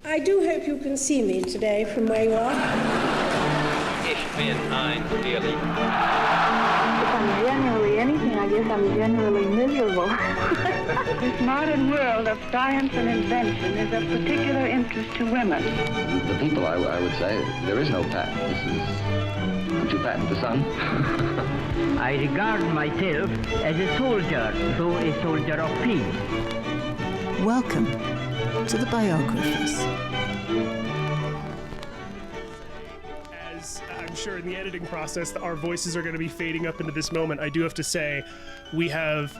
I do hope you can see me today from where you are. Ich bin ein Willi. If I'm generally anything, I guess I'm generally miserable. This modern world of science and invention is of particular interest to women. The people, I would say, there is no patent. Would you patent the sun? I regard myself as a soldier, though a soldier of peace. Welcome to the Biographers. As I'm sure in the editing process, our voices are going to be fading up into this moment. I do have to say, we have,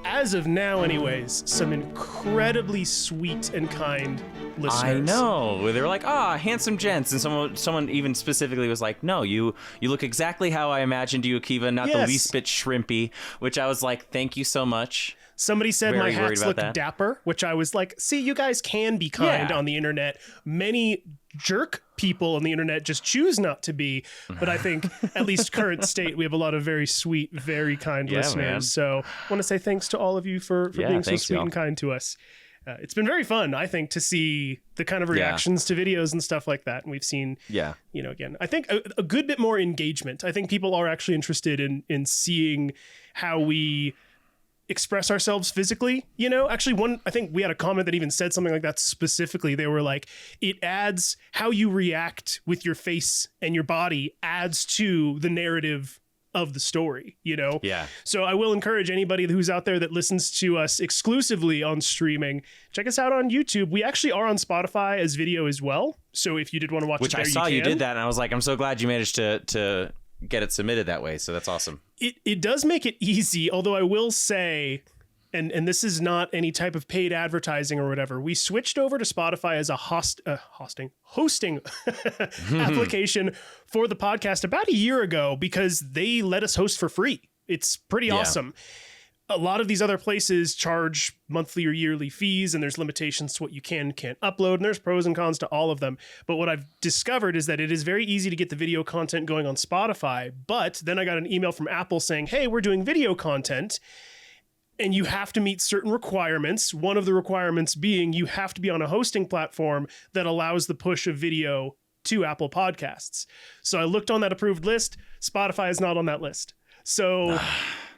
as of now anyways, some incredibly sweet and kind listeners. I know. They were like, handsome gents. And someone even specifically was like, no, you look exactly how I imagined you, Akiva, not the least bit shrimpy, which I was like, thank you so much. Somebody said my hats look dapper, which I was like, see, you guys can be kind on the internet. Many jerk people on the internet just choose not to be. But I think, at least current state, we have a lot of very sweet, very kind listeners. Man. So I want to say thanks to all of you for being so sweet and kind to us. It's been very fun, I think, to see the kind of reactions to videos and stuff like that. And we've seen, again, I think a good bit more engagement. I think people are actually interested in seeing how we express ourselves physically. Actually, I think we had a comment that even said something like that specifically. They were like, it adds how you react with your face and your body adds to the narrative of the story, Yeah. So I will encourage anybody who's out there that listens to us exclusively on streaming, check us out on YouTube. We actually are on Spotify as video as well. So if you did want to watch it there, you can. Which I saw you did that, and I was like, I'm so glad you managed to get it submitted that way. So that's awesome. It does make it easy, although I will say, and this is not any type of paid advertising or whatever, we switched over to Spotify as a hosting application for the podcast about a year ago because they let us host for free. It's pretty awesome. A lot of these other places charge monthly or yearly fees, and there's limitations to what you can and can't upload, and there's pros and cons to all of them. But what I've discovered is that it is very easy to get the video content going on Spotify, but then I got an email from Apple saying, hey, we're doing video content, and you have to meet certain requirements. One of the requirements being you have to be on a hosting platform that allows the push of video to Apple Podcasts. So I looked on that approved list. Spotify is not on that list. So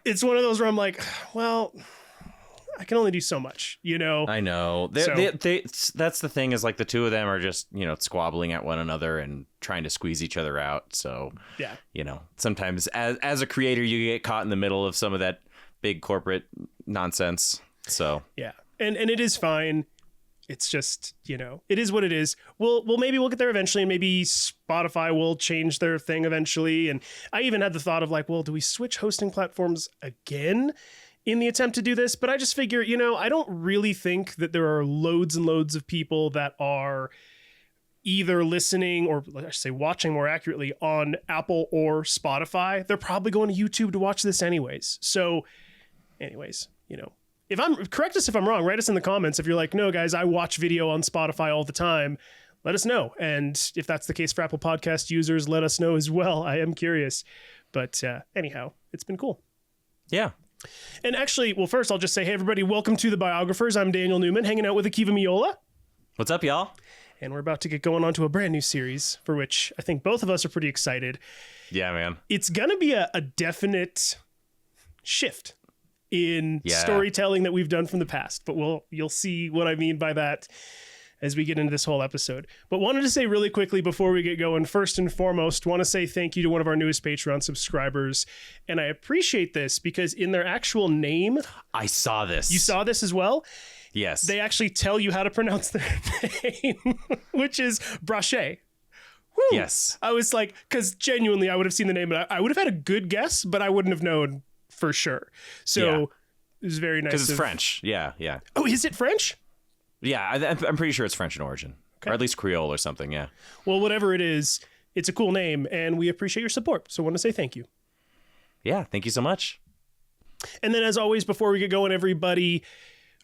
it's one of those where I'm like, well, I can only do so much, I know. That's the thing is like the two of them are just, squabbling at one another and trying to squeeze each other out. So, sometimes as a creator, you get caught in the middle of some of that big corporate nonsense. So, yeah. And it is fine. It's just, it is what it is. Maybe we'll get there eventually, and maybe Spotify will change their thing eventually. And I even had the thought of like, well, do we switch hosting platforms again in the attempt to do this? But I just figure, I don't really think that there are loads and loads of people that are either listening or I should say watching more accurately on Apple or Spotify. They're probably going to YouTube to watch this anyways. So anyways, if correct us if I'm wrong, write us in the comments. If you're like, no, guys, I watch video on Spotify all the time, let us know. And if that's the case for Apple Podcast users, let us know as well. I am curious. But anyhow, it's been cool. Yeah. And actually, well, first I'll just say, hey, everybody, welcome to the Biographers. I'm Daniel Newman, hanging out with Akiva Miola. What's up, y'all? And we're about to get going on to a brand new series for which I think both of us are pretty excited. Yeah, man. It's going to be a definite shift in storytelling that we've done from the past, but you'll see what I mean by that as we get into this whole episode. But wanted to say really quickly before we get going, first and foremost, want to say thank you to one of our newest Patreon subscribers. And I appreciate this because in their actual name, I saw this. You saw this as well? Yes. They actually tell you how to pronounce their name, which is Brachet. Woo. Yes. I was like, because genuinely I would have seen the name and I would have had a good guess, but I wouldn't have known for sure. So it was very nice. Because it's French. Yeah. Oh, is it French? Yeah, I'm pretty sure it's French in origin. Okay. Or at least Creole or something, yeah. Well, whatever it is, it's a cool name, and we appreciate your support. So I want to say thank you. Yeah, thank you so much. And then as always, before we get going, everybody,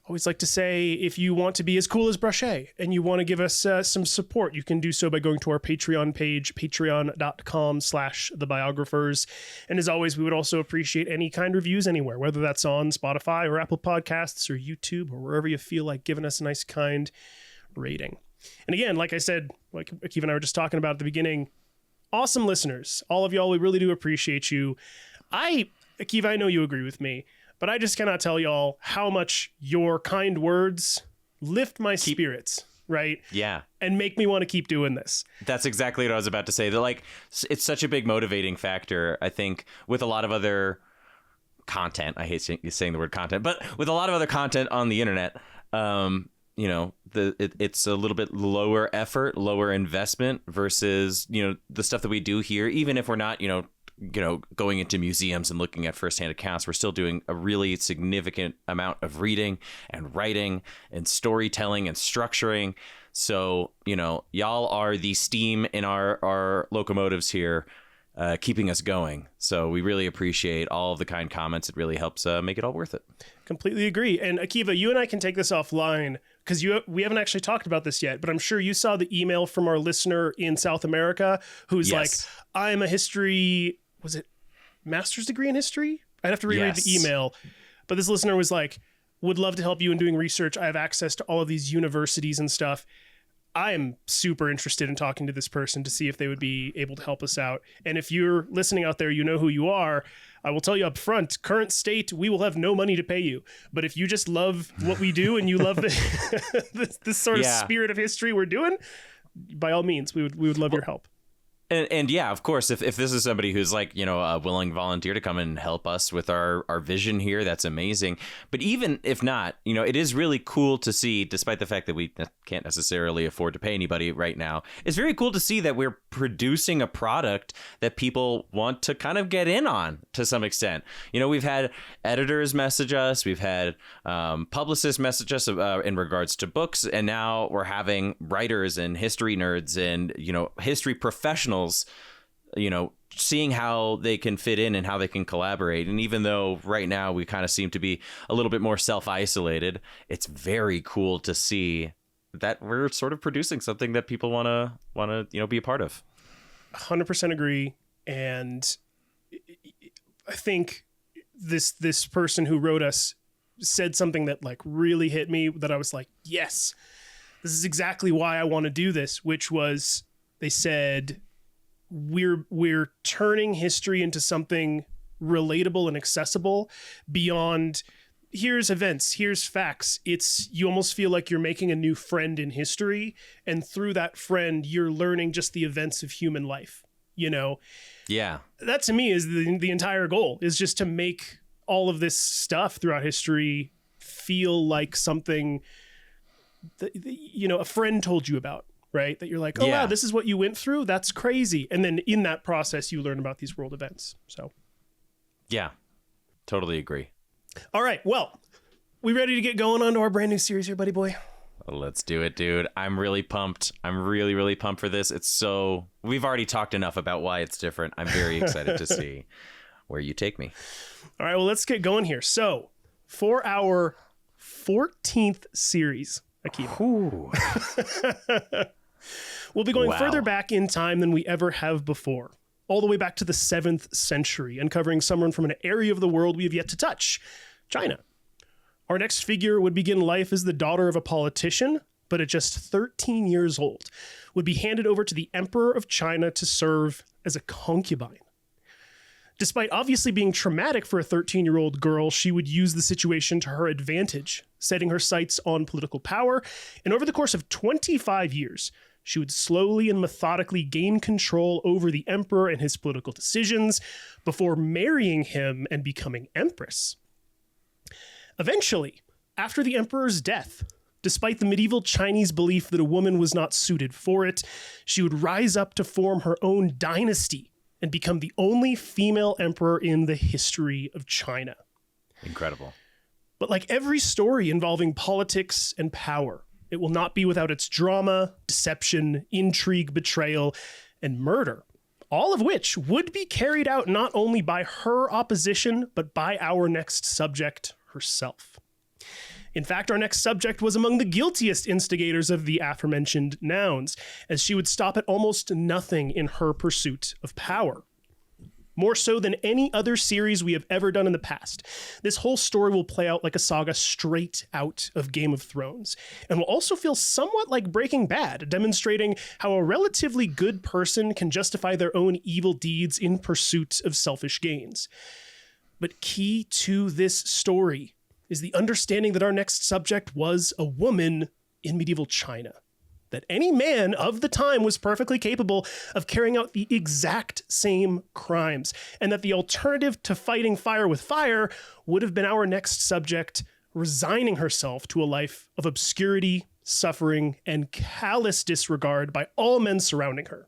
always like to say, if you want to be as cool as Brachet and you want to give us some support, you can do so by going to our Patreon page, patreon.com/thebiographers. And as always, we would also appreciate any kind reviews anywhere, whether that's on Spotify or Apple Podcasts or YouTube or wherever you feel like giving us a nice kind rating. And again, like I said, like Akiva and I were just talking about at the beginning, awesome listeners. All of y'all, we really do appreciate you. Akiva, I know you agree with me, but I just cannot tell y'all how much your kind words lift my spirits, right? Yeah. And make me want to keep doing this. That's exactly what I was about to say. That, like, it's such a big motivating factor, I think, with a lot of other content. I hate saying the word content, but with a lot of other content on the internet, you know, it's a little bit lower effort, lower investment versus, you know, the stuff that we do here, even if we're not, you know, going into museums and looking at firsthand accounts, we're still doing a really significant amount of reading and writing and storytelling and structuring. So, you know, y'all are the steam in our locomotives here, keeping us going. So we really appreciate all of the kind comments. It really helps make it all worth it. Completely agree. And Akiva, you and I can take this offline because we haven't actually talked about this yet, but I'm sure you saw the email from our listener in South America who's like, I'm a history, was it master's degree in history? I'd have to reread the email, but this listener was like, would love to help you in doing research. I have access to all of these universities and stuff. I am super interested in talking to this person to see if they would be able to help us out. And if you're listening out there, you know who you are. I will tell you up front, current state, we will have no money to pay you. But if you just love what we do and you love this sort of spirit of history we're doing, by all means, we would love your help. And yeah, of course, if this is somebody who's like, you know, a willing volunteer to come and help us with our vision here, that's amazing. But even if not, you know, it is really cool to see, despite the fact that we can't necessarily afford to pay anybody right now, it's very cool to see that we're producing a product that people want to kind of get in on to some extent. You know, we've had editors message us, we've had publicists message us in regards to books, and now we're having writers and history nerds and, you know, history professionals, you know, seeing how they can fit in and how they can collaborate. And even though right now we kind of seem to be a little bit more self-isolated, it's very cool to see that we're sort of producing something that people want to, you know, be a part of. 100% agree. And I think this person who wrote us said something that like really hit me, that I was like, yes, this is exactly why I want to do this, which was, they said, we're turning history into something relatable and accessible beyond here's events, here's facts. You almost feel like you're making a new friend in history, and through that friend you're learning just the events of human life, you know. Yeah, that to me is the entire goal, is just to make all of this stuff throughout history feel like something that, you know, a friend told you about. Right? That you're like, oh, wow, this is what you went through. That's crazy. And then in that process, you learn about these world events. So, yeah, totally agree. All right. Well, we ready to get going on to our brand new series here, buddy boy? Let's do it, dude. I'm really pumped. I'm really, really pumped for this. We've already talked enough about why it's different. I'm very excited to see where you take me. All right. Well, let's get going here. So for our 14th series, Akiva, we'll be going further back in time than we ever have before, all the way back to the 7th century, uncovering someone from an area of the world we have yet to touch, China. Our next figure would begin life as the daughter of a politician, but at just 13 years old, would be handed over to the Emperor of China to serve as a concubine. Despite obviously being traumatic for a 13-year-old girl, she would use the situation to her advantage, setting her sights on political power, and over the course of 25 years, she would slowly and methodically gain control over the emperor and his political decisions before marrying him and becoming empress. Eventually, after the emperor's death, despite the medieval Chinese belief that a woman was not suited for it, she would rise up to form her own dynasty and become the only female emperor in the history of China. Incredible. But like every story involving politics and power, it will not be without its drama, deception, intrigue, betrayal, and murder, all of which would be carried out not only by her opposition, but by our next subject herself. In fact, our next subject was among the guiltiest instigators of the aforementioned nouns, as she would stop at almost nothing in her pursuit of power. more so than any other series we have ever done in the past. This whole story will play out like a saga straight out of Game of Thrones, and will also feel somewhat like Breaking Bad, demonstrating how a relatively good person can justify their own evil deeds in pursuit of selfish gains. But key to this story is the understanding that our next subject was a woman in medieval China. That any man of the time was perfectly capable of carrying out the exact same crimes, and that the alternative to fighting fire with fire would have been our next subject resigning herself to a life of obscurity, suffering, and callous disregard by all men surrounding her.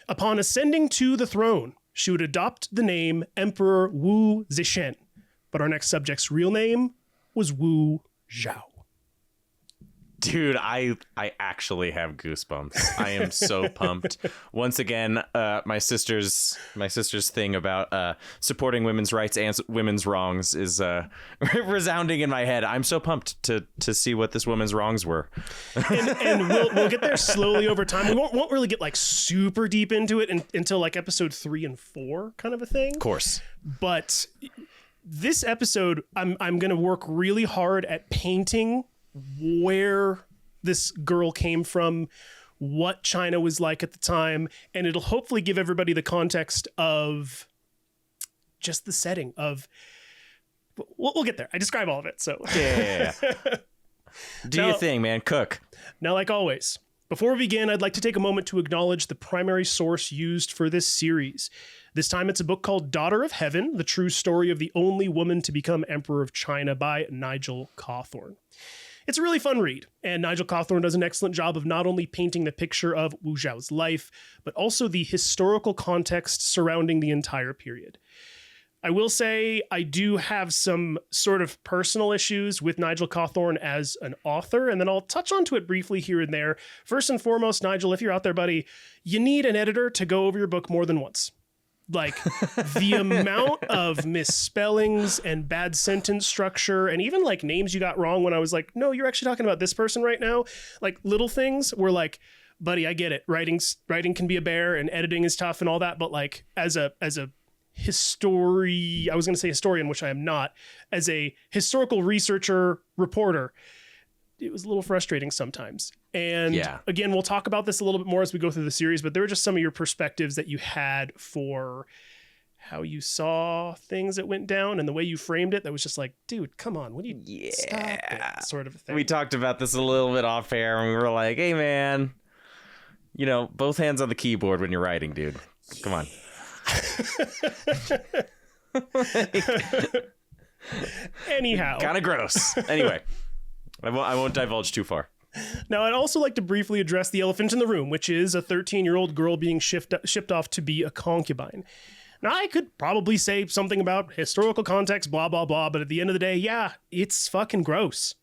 Upon ascending to the throne, she would adopt the name Emperor Wu Zhao, but our next subject's real name was Wu Zhao. Dude, I actually have goosebumps. I am so pumped. Once again, my sister's thing about supporting women's rights and women's wrongs is resounding in my head. I'm so pumped to see what this woman's wrongs were. and we'll get there slowly over time. We won't really get like super deep into it until like episode 3 and 4 kind of a thing. Of course. But this episode, I'm going to work really hard at painting where this girl came from, what China was like at the time, and it'll hopefully give everybody the context of just the setting of... We'll get there. I describe all of it, so... Yeah. Do your thing, man. Cook. Now, like always, before we begin, I'd like to take a moment to acknowledge the primary source used for this series. This time it's a book called Daughter of Heaven, The True Story of the Only Woman to Become Emperor of China by Nigel Cawthorne. It's a really fun read, and Nigel Cawthorne does an excellent job of not only painting the picture of Wu Zhao's life, but also the historical context surrounding the entire period. I will say I do have some sort of personal issues with Nigel Cawthorne as an author, and then I'll touch onto it briefly here and there. First and foremost, Nigel, if you're out there, buddy, you need an editor to go over your book more than once. Like, the amount of misspellings and bad sentence structure, and even like names you got wrong when I was like, no, you're actually talking about this person right now. Like little things were like, buddy, I get it. Writing can be a bear and editing is tough and all that. But like as a historian, which I am not, as a historical researcher, reporter, it was a little frustrating sometimes. And again, we'll talk about this a little bit more as we go through the series, but there were just some of your perspectives that you had for how you saw things that went down and the way you framed it. That was just like, dude, come on. What do you stop it, sort of thing. We talked about this a little bit off air and we were like, hey man, you know, both hands on the keyboard when you're writing, dude. Come on. Anyhow. Kind of gross. Anyway. I won't divulge too far. Now, I'd also like to briefly address the elephant in the room, which is a 13-year-old girl being shipped off to be a concubine. Now, I could probably say something about historical context, blah, blah, blah, but at the end of the day, yeah, it's fucking gross.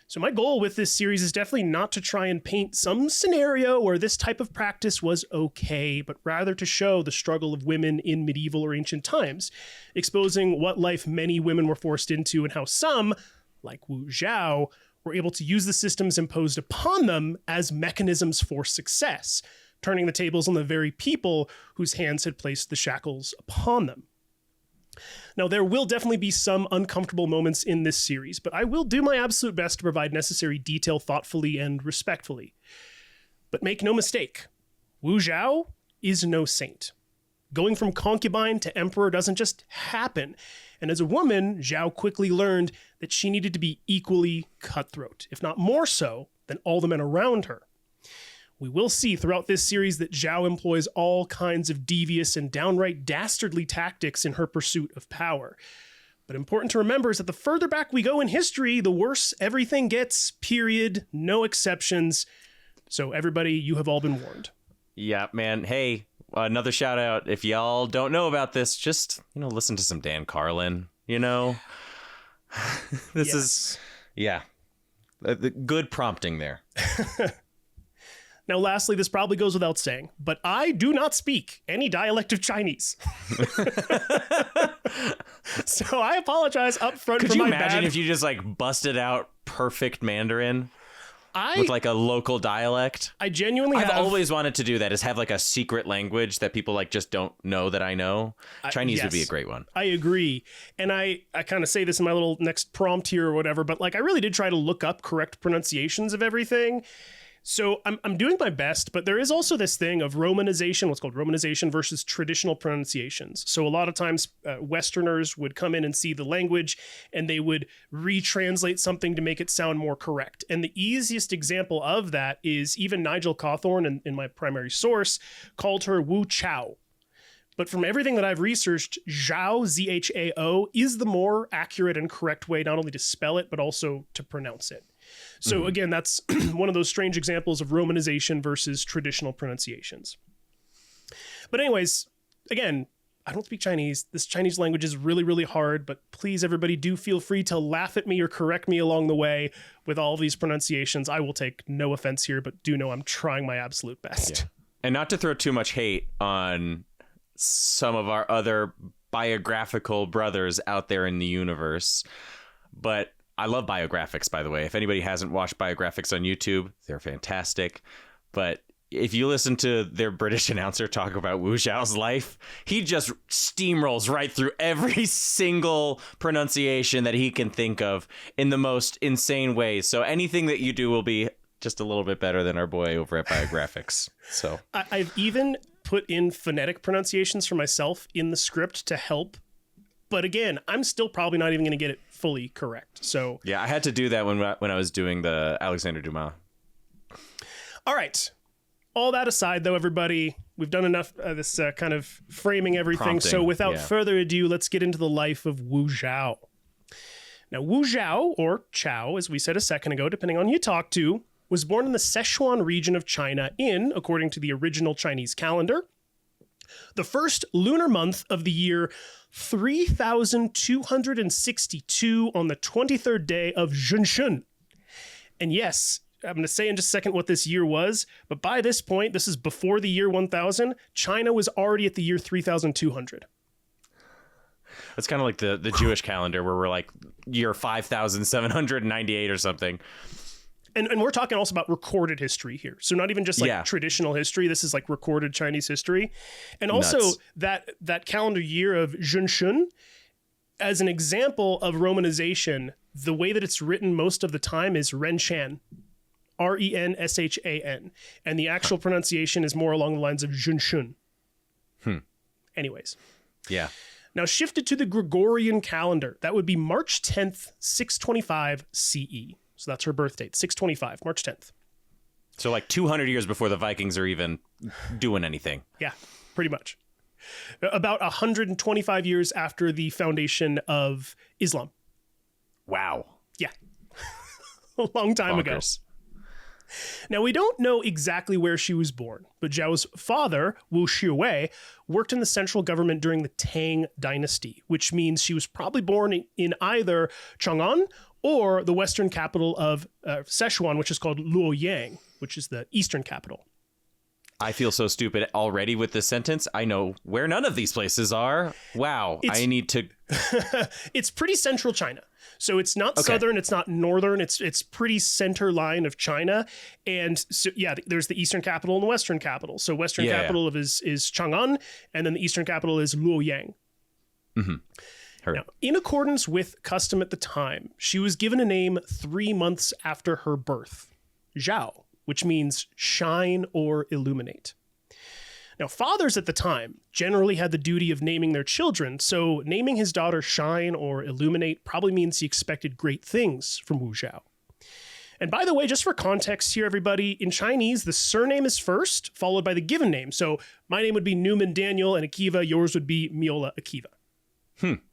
So my goal with this series is definitely not to try and paint some scenario where this type of practice was okay, but rather to show the struggle of women in medieval or ancient times, exposing what life many women were forced into and how some, like Wu Zhao, were able to use the systems imposed upon them as mechanisms for success, turning the tables on the very people whose hands had placed the shackles upon them. Now, there will definitely be some uncomfortable moments in this series, but I will do my absolute best to provide necessary detail thoughtfully and respectfully. But make no mistake, Wu Zhao is no saint. Going from concubine to emperor doesn't just happen. And as a woman, Zhao quickly learned that she needed to be equally cutthroat, if not more so, than all the men around her. We will see throughout this series that Zhao employs all kinds of devious and downright dastardly tactics in her pursuit of power. But important to remember is that the further back we go in history, the worse everything gets, period, no exceptions. So everybody, you have all been warned. Yeah, man. Hey, another shout out. If y'all don't know about this, just, listen to some Dan Carlin, This is, the good prompting there. Now, lastly, this probably goes without saying, but I do not speak any dialect of Chinese. So I apologize up front for my bad. Could you imagine if you just busted out perfect Mandarin? with like a local dialect. I genuinely I've always wanted to do that, is have like a secret language that people like just don't know that I know. Chinese would be a great one. I agree. And I kind of say this in my little next prompt here or whatever, but like I really did try to look up correct pronunciations of everything. So I'm doing my best, but there is also this thing of romanization, what's called romanization versus traditional pronunciations. So a lot of times Westerners would come in and see the language and they would retranslate something to make it sound more correct. And the easiest example of that is even Nigel Cawthorne in my primary source called her Wu Zhao. But from everything that I've researched, Zhao, Z-H-A-O, is the more accurate and correct way not only to spell it, but also to pronounce it. So again, that's one of those strange examples of romanization versus traditional pronunciations. But anyways, again, I don't speak Chinese. This Chinese language is really, really hard, but please, everybody, do feel free to laugh at me or correct me along the way with all these pronunciations. I will take no offense here, but do know I'm trying my absolute best. Yeah. And not to throw too much hate on some of our other biographical brothers out there in the universe, but I love Biographics, by the way. If anybody hasn't watched Biographics on YouTube, they're fantastic. But if you listen to their British announcer talk about Wu Zhao's life, he just steamrolls right through every single pronunciation that he can think of in the most insane ways. So anything that you do will be just a little bit better than our boy over at Biographics. So I've even put in phonetic pronunciations for myself in the script to help. But again, I'm still probably not even going to get it fully correct. So yeah, I had to do that when I was doing the Alexander Dumas. All right. All that aside, though, everybody, we've done enough this kind of framing everything. Prompting, so without further ado, let's get into the life of Wu Zhao. Now, Wu Zhao, or Chao, as we said a second ago, depending on who you talk to, was born in the Sichuan region of China in, according to the original Chinese calendar, the first lunar month of the year 3262 on the 23rd day of Zhenshun. And yes, I'm going to say in just a second what this year was, but by this point, this is before the year 1000, China was already at the year 3200. It's kind of like the Jewish calendar where we're like year 5798 or something. And we're talking also about recorded history here. So not even just like traditional history. This is like recorded Chinese history. And also that calendar year of Zhenshun, as an example of romanization, the way that it's written most of the time is Renshan, Renshan. And the actual pronunciation is more along the lines of Zhenshun. Anyways. Yeah. Now shifted to the Gregorian calendar. That would be March 10th, 625 CE. So that's her birth date, 625, March 10th. So like 200 years before the Vikings are even doing anything. Yeah, pretty much. About 125 years after the foundation of Islam. Wow. Yeah. A long time ago. Now, we don't know exactly where she was born, but Zhao's father, Wu Shiwei, worked in the central government during the Tang dynasty, which means she was probably born in either Chang'an or the western capital of Sichuan, which is called Luoyang, which is the eastern capital. I feel so stupid already with this sentence. I know where none of these places are. Wow. I need to... It's pretty central China. So it's not southern, it's not northern, it's pretty center line of China. And so, yeah, there's the eastern capital and the western capital. So western capital is Chang'an, and then the eastern capital is Luoyang. Mm-hmm. Now, in accordance with custom at the time, she was given a name 3 months after her birth, Zhao, which means shine or illuminate. Now, fathers at the time generally had the duty of naming their children, so naming his daughter Shine or Illuminate probably means he expected great things from Wu Zhao. And by the way, just for context here, everybody, in Chinese, the surname is first, followed by the given name. So my name would be Newman Daniel, and Akiva, yours would be Miola Akiva.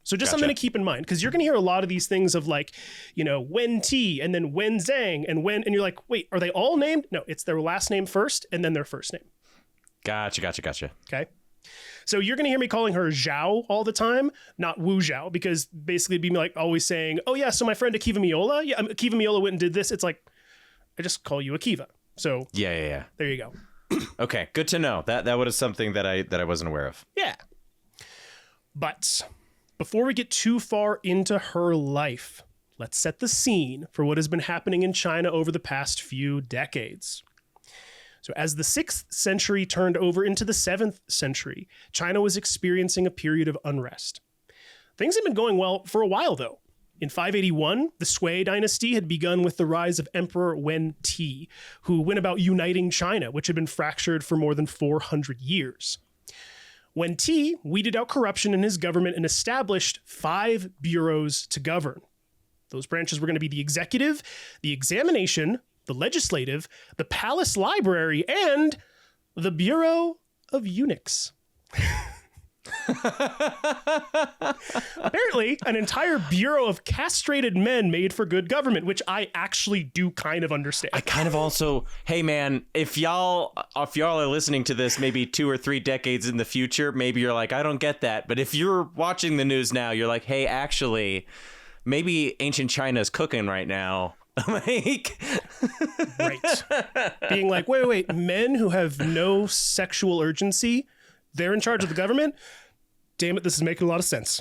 So just something to keep in mind, because you're going to hear a lot of these things of like, you know, Wen Ti and then Wen Zhang and you're like, wait, are they all named? No, it's their last name first and then their first name. Gotcha. Okay. So you're going to hear me calling her Zhao all the time, not Wu Zhao, because basically it'd be like always saying, oh yeah, so my friend Akiva Miola, Akiva Miola went and did this. It's like, I just call you Akiva. So yeah. There you go. Okay, good to know. That was something that I wasn't aware of. Yeah. But before we get too far into her life, let's set the scene for what has been happening in China over the past few decades. So as the 6th century turned over into the 7th century, China was experiencing a period of unrest. Things had been going well for a while, though. In 581, the Sui dynasty had begun with the rise of Emperor Wen Ti, who went about uniting China, which had been fractured for more than 400 years. Wen Ti weeded out corruption in his government and established 5 bureaus to govern. Those branches were going to be the executive, the examination, the legislative, the palace library, and the Bureau of Eunuchs. Apparently, an entire bureau of castrated men made for good government, which I actually do kind of understand. I kind of also, hey man, if y'all are listening to this maybe 2 or 3 decades in the future, maybe you're like, I don't get that. But if you're watching the news now, you're like, hey, actually, maybe ancient China is cooking right now. Like, right. Being like, wait, men who have no sexual urgency, they're in charge of the government? Damn it, this is making a lot of sense.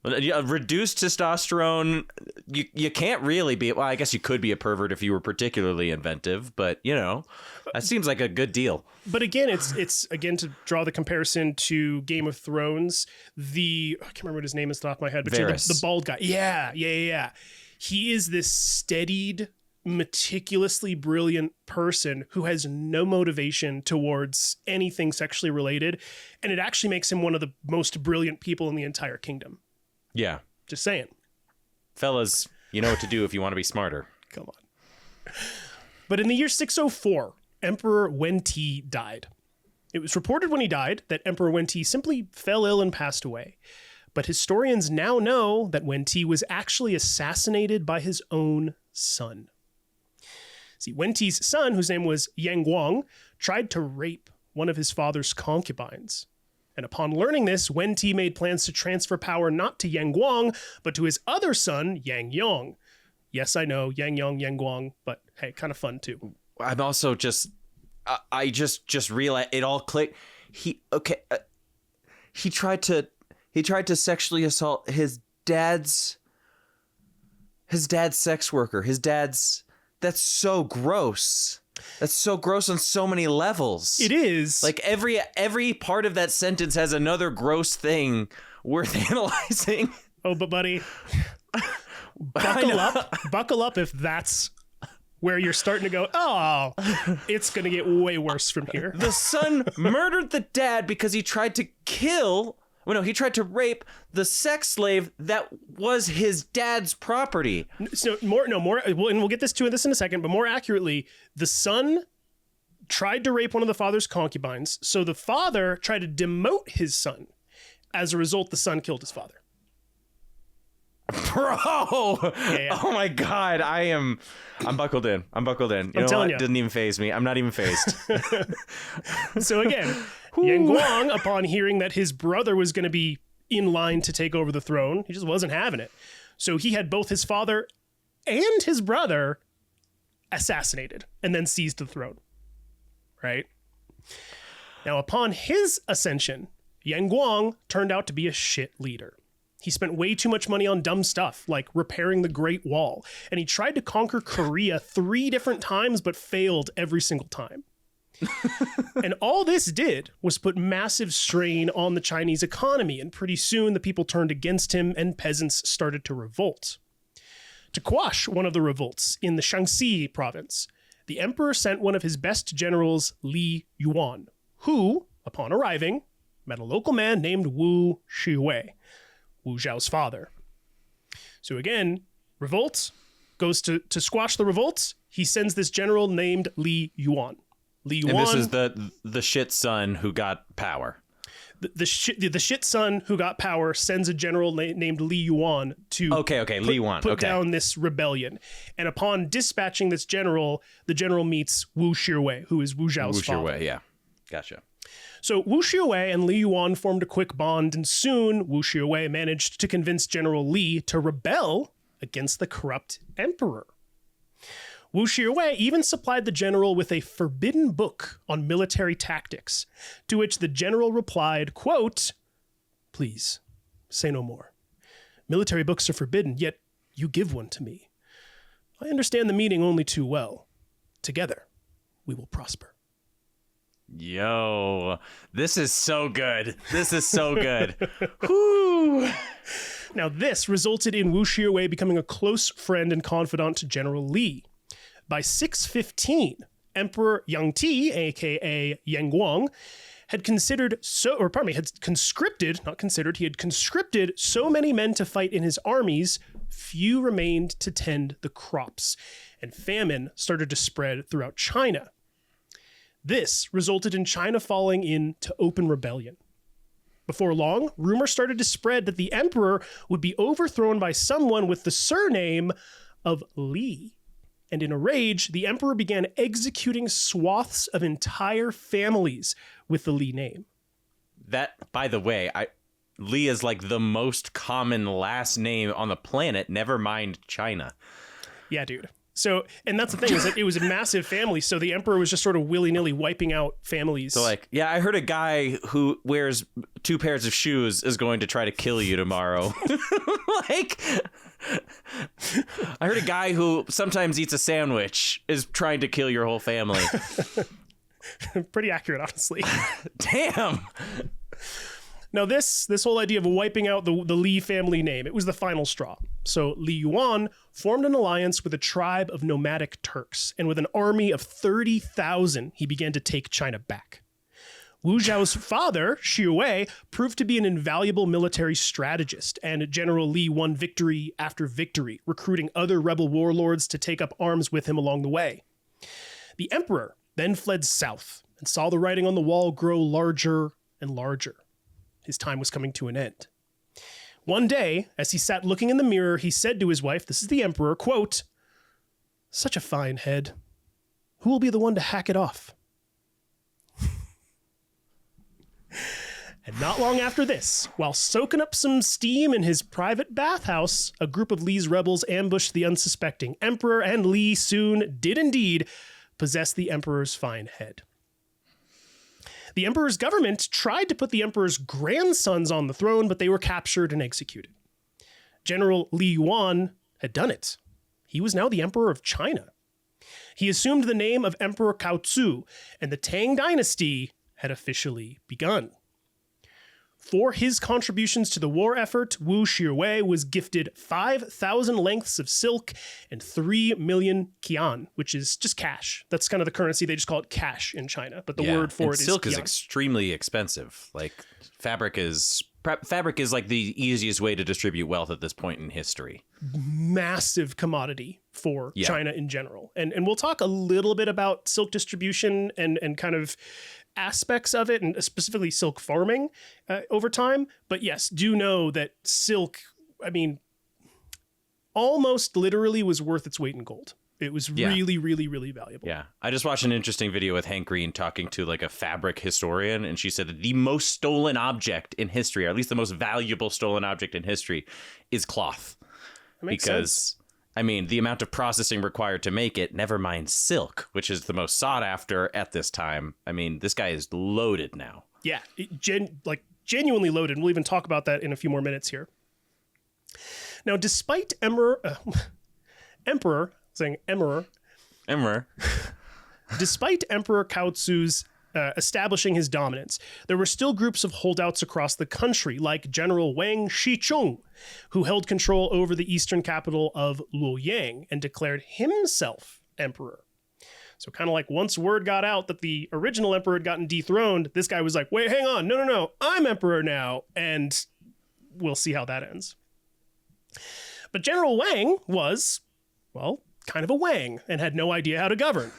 Reduced testosterone, you can't really be, well, I guess you could be a pervert if you were particularly inventive, but, you know, that seems like a good deal. But again, it's again, to draw the comparison to Game of Thrones, I can't remember what his name is off the top of my head, but the bald guy. Yeah. He is this steadied, meticulously brilliant person who has no motivation towards anything sexually related, and it actually makes him one of the most brilliant people in the entire kingdom. Yeah. Just saying. Fellas, you know what to do if you want to be smarter. Come on. But in the year 604, Emperor Wen Ti died. It was reported when he died that Emperor Wen Ti simply fell ill and passed away. But historians now know that Wen Ti was actually assassinated by his own son. See, Wen Ti's son, whose name was Yang Guang, tried to rape one of his father's concubines. And upon learning this, Wen Ti made plans to transfer power not to Yang Guang, but to his other son, Yang Yong. Yes, I know, Yang Yong, Yang Guang, but hey, kind of fun too. I'm also I just realized it all clicked. He tried to sexually assault his dad's sex worker. That's so gross. That's so gross on so many levels. It is. Like every part of that sentence has another gross thing worth analyzing. Oh, but buddy, buckle up if that's where you're starting to go, oh, it's going to get way worse from here. The son murdered the dad because he tried to he tried to rape the sex slave that was his dad's property. So more, and we'll get to this in a second, but more accurately, the son tried to rape one of the father's concubines. So the father tried to demote his son. As a result, the son killed his father. Bro! Yeah. Oh my God, I'm buckled in. I'm telling you. It didn't even faze me. I'm not even fazed. So again, Yang Guang, upon hearing that his brother was going to be in line to take over the throne, he just wasn't having it. So he had both his father and his brother assassinated and then seized the throne. Right? Now, upon his ascension, Yang Guang turned out to be a shit leader. He spent way too much money on dumb stuff, like repairing the Great Wall. And he tried to conquer Korea 3 different times, but failed every single time. And all this did was put massive strain on the Chinese economy. And pretty soon the people turned against him and peasants started to revolt. To quash one of the revolts in the Shaanxi province, the emperor sent one of his best generals, Li Yuan, who, upon arriving, met a local man named Wu Zhao, Wu Zhao's father. So again, revolt goes to squash the revolts. He sends this general named Li Yuan. Li Yuan. And this is the shit son who got power. The shit son who got power sends a general named Li Yuan to Li Yuan. Put down this rebellion. And upon dispatching this general, the general meets Wu Zhao, who is Wu Zhao's father. Wu Zhao, yeah. Gotcha. So Wu Zhao and Li Yuan formed a quick bond, and soon Wu Zhao managed to convince General Li to rebel against the corrupt emperor. Wu Zhao even supplied the general with a forbidden book on military tactics, to which the general replied, quote, "Please, say no more. Military books are forbidden, yet you give one to me. I understand the meaning only too well. Together, we will prosper. Yo, this is so good. This is so good. Whew. Now, this resulted in Wu Shiwei becoming a close friend and confidant to General Li. By 615, Emperor Yangti, aka Yang Guang, had conscripted so many men to fight in his armies, few remained to tend the crops, and famine started to spread throughout China. This resulted in China falling into open rebellion. Before long, rumors started to spread that the emperor would be overthrown by someone with the surname of Li. And in a rage, the emperor began executing swaths of entire families with the Li name. That, by the way, Li is like the most common last name on the planet, never mind China. Yeah, dude. So, and that's the thing, is that it was a massive family, so the emperor was just sort of willy-nilly wiping out families. So like, yeah, I heard a guy who wears 2 pairs of shoes is going to try to kill you tomorrow. Like, I heard a guy who sometimes eats a sandwich is trying to kill your whole family. Pretty accurate, honestly. Damn. Now, this whole idea of wiping out the Li family name, it was the final straw. So Li Yuan formed an alliance with a tribe of nomadic Turks, and with an army of 30,000, he began to take China back. Wu Zhao's father, Shiwei, proved to be an invaluable military strategist, and General Li won victory after victory, recruiting other rebel warlords to take up arms with him along the way. The emperor then fled south and saw the writing on the wall grow larger and larger. His time was coming to an end. One day, as he sat looking in the mirror, he said to his wife, this is the emperor, quote, "Such a fine head. Who will be the one to hack it off?" And not long after this, while soaking up some steam in his private bathhouse, a group of Li's rebels ambushed the unsuspecting emperor, and Li soon did indeed possess the emperor's fine head. The emperor's government tried to put the emperor's grandsons on the throne, but they were captured and executed. General Li Yuan had done it. He was now the emperor of China. He assumed the name of Emperor Kaozu, and the Tang dynasty had officially begun. For his contributions to the war effort, Wu Shiwei was gifted 5,000 lengths of silk and 3 million qian, which is just cash. That's kind of the currency. They just call it cash in China, but the word for it is silk qian. Is extremely expensive. Like fabric is like the easiest way to distribute wealth at this point in history. Massive commodity for China in general. And we'll talk a little bit about silk distribution and kind of aspects of it, and specifically silk farming over time. But yes, do know that silk, I mean, almost literally was worth its weight in gold. It was really, really, really valuable. Yeah. I just watched an interesting video with Hank Green talking to like a fabric historian, and she said that the most stolen object in history, or at least the most valuable stolen object in history, is cloth. That makes sense. I mean, the amount of processing required to make it, never mind silk, which is the most sought after at this time. I mean, this guy is loaded now. Yeah, genuinely loaded. We'll even talk about that in a few more minutes here. Now, despite Despite Emperor Kaozu's establishing his dominance, there were still groups of holdouts across the country, like General Wang Shichong, who held control over the eastern capital of Luoyang and declared himself emperor. So kind of like once word got out that the original emperor had gotten dethroned, this guy was like, wait, hang on, no, I'm emperor now, and we'll see how that ends. But General Wang was, well, kind of a Wang and had no idea how to govern.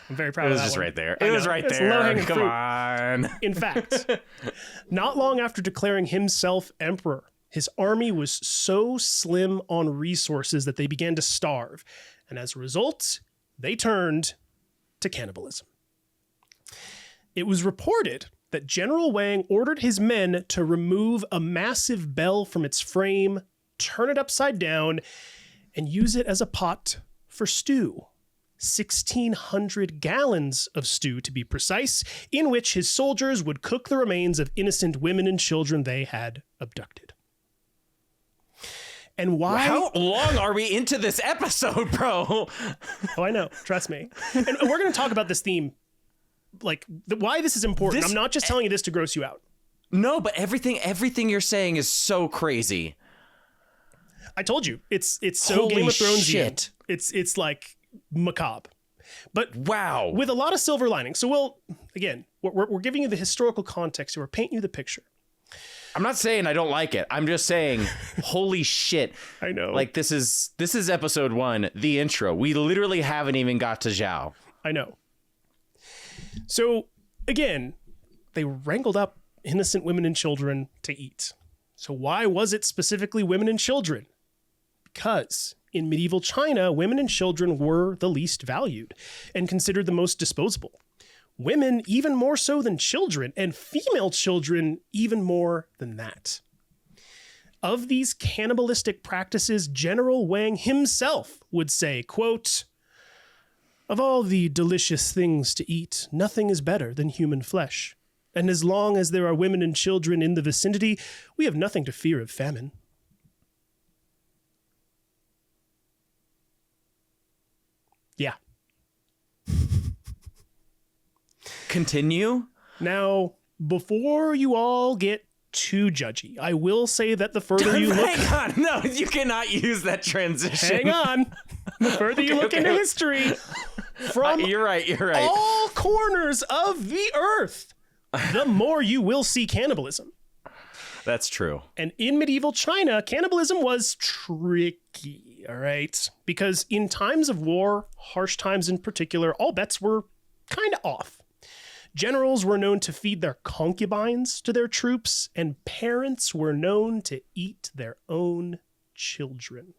I'm very proud of that. It was just one. right there. It was right there. Come on. In fact, not long after declaring himself emperor, his army was so slim on resources that they began to starve. And as a result, they turned to cannibalism. It was reported that General Wang ordered his men to remove a massive bell from its frame, turn it upside down, and use it as a pot for stew. 1,600 gallons of stew, to be precise, in which his soldiers would cook the remains of innocent women and children they had abducted. And why? How long are we into this episode, bro? Oh, I know. Trust me. And we're going to talk about this theme, like why this is important. I'm not just telling you this to gross you out. No, but everything you're saying is so crazy. I told you, it's so Holy Game of Thrones shit. It's like macabre. But wow, with a lot of silver linings. So we're giving you the historical context. We're painting you the picture. I'm not saying I don't like it. I'm just saying, holy shit. I know. Like this is episode 1, the intro. We literally haven't even got to Zhao. I know. So again, they wrangled up innocent women and children to eat. So why was it specifically women and children? Because in medieval China, women and children were the least valued and considered the most disposable. Women even more so than children, and female children even more than that. Of these cannibalistic practices, General Wang himself would say, quote, "Of all the delicious things to eat, nothing is better than human flesh. And as long as there are women and children in the vicinity, we have nothing to fear of famine." Yeah. Continue. Now, before you all get too judgy, I will say that the further you look... Hang on. No, you cannot use that transition. Hang on. The further you look into history, from you're right. all corners of the earth, the more you will see cannibalism. That's true. And in medieval China, cannibalism was tricky, all right? Because in times of war, harsh times in particular, all bets were kind of off. Generals were known to feed their concubines to their troops, and parents were known to eat their own children.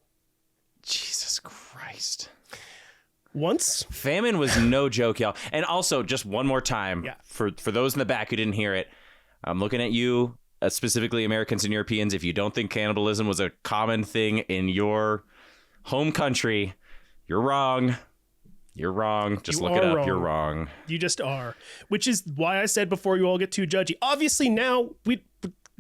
Jesus Christ. Once. Famine was no joke, y'all. And also, just one more time, for those in the back who didn't hear it, I'm looking at you, specifically Americans and Europeans. If you don't think cannibalism was a common thing in your home country, you're wrong. You're wrong. Just look it up. You're wrong. You just are. Which is why I said before you all get too judgy. Obviously now,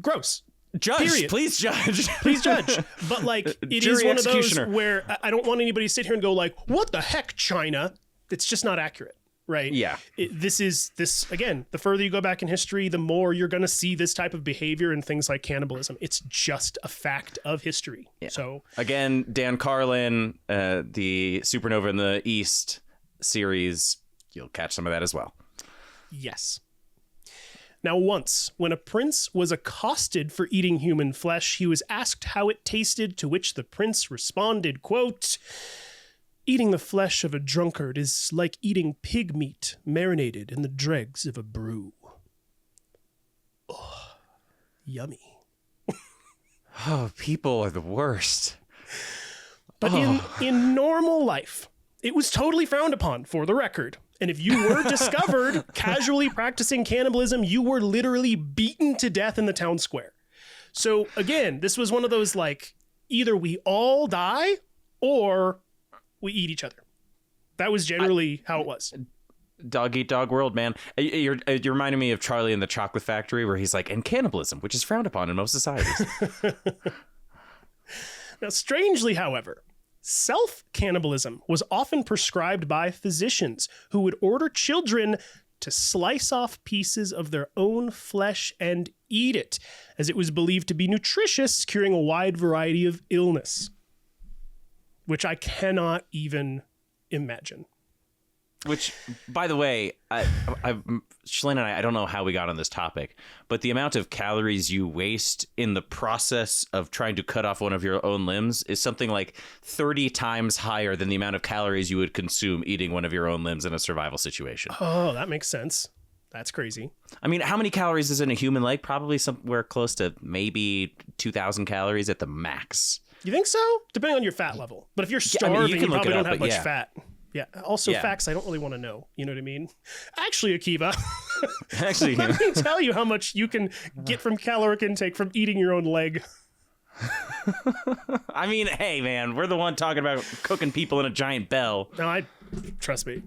gross. Judge. Period. Please judge. Please judge. But like, it is one of those where I don't want anybody to sit here and go like, what the heck, China? It's just not accurate. Right? Yeah. Again, the further you go back in history, the more you're going to see this type of behavior and things like cannibalism. It's just a fact of history. Yeah. So again, Dan Carlin, the Supernova in the East series, you'll catch some of that as well. Yes. Now, once, when a prince was accosted for eating human flesh, he was asked how it tasted, to which the prince responded, quote, "Eating the flesh of a drunkard is like eating pig meat marinated in the dregs of a brew." Oh, yummy. Oh, people are the worst. But in normal life, it was totally frowned upon, for the record. And if you were discovered casually practicing cannibalism, you were literally beaten to death in the town square. So again, this was one of those like, either we all die or we eat each other. That was generally how it was. Dog eat dog world, man. You're reminding me of Charlie in the Chocolate Factory, where he's like, and cannibalism, which is frowned upon in most societies. Now, strangely, however, self-cannibalism was often prescribed by physicians who would order children to slice off pieces of their own flesh and eat it, as it was believed to be nutritious, curing a wide variety of illness. Which I cannot even imagine. Which, by the way, Shalane and I don't know how we got on this topic, but the amount of calories you waste in the process of trying to cut off one of your own limbs is something like 30 times higher than the amount of calories you would consume eating one of your own limbs in a survival situation. Oh, that makes sense. That's crazy. I mean, how many calories is in a human leg? Probably somewhere close to maybe 2,000 calories at the max. You think so? Depending on your fat level. But if you're starving, you probably don't have much fat. Yeah. Also, facts I don't really want to know. You know what I mean? Actually, Akiva, let me tell you how much you can get from caloric intake from eating your own leg. I mean, hey, man, we're the one talking about cooking people in a giant bell. No, trust me.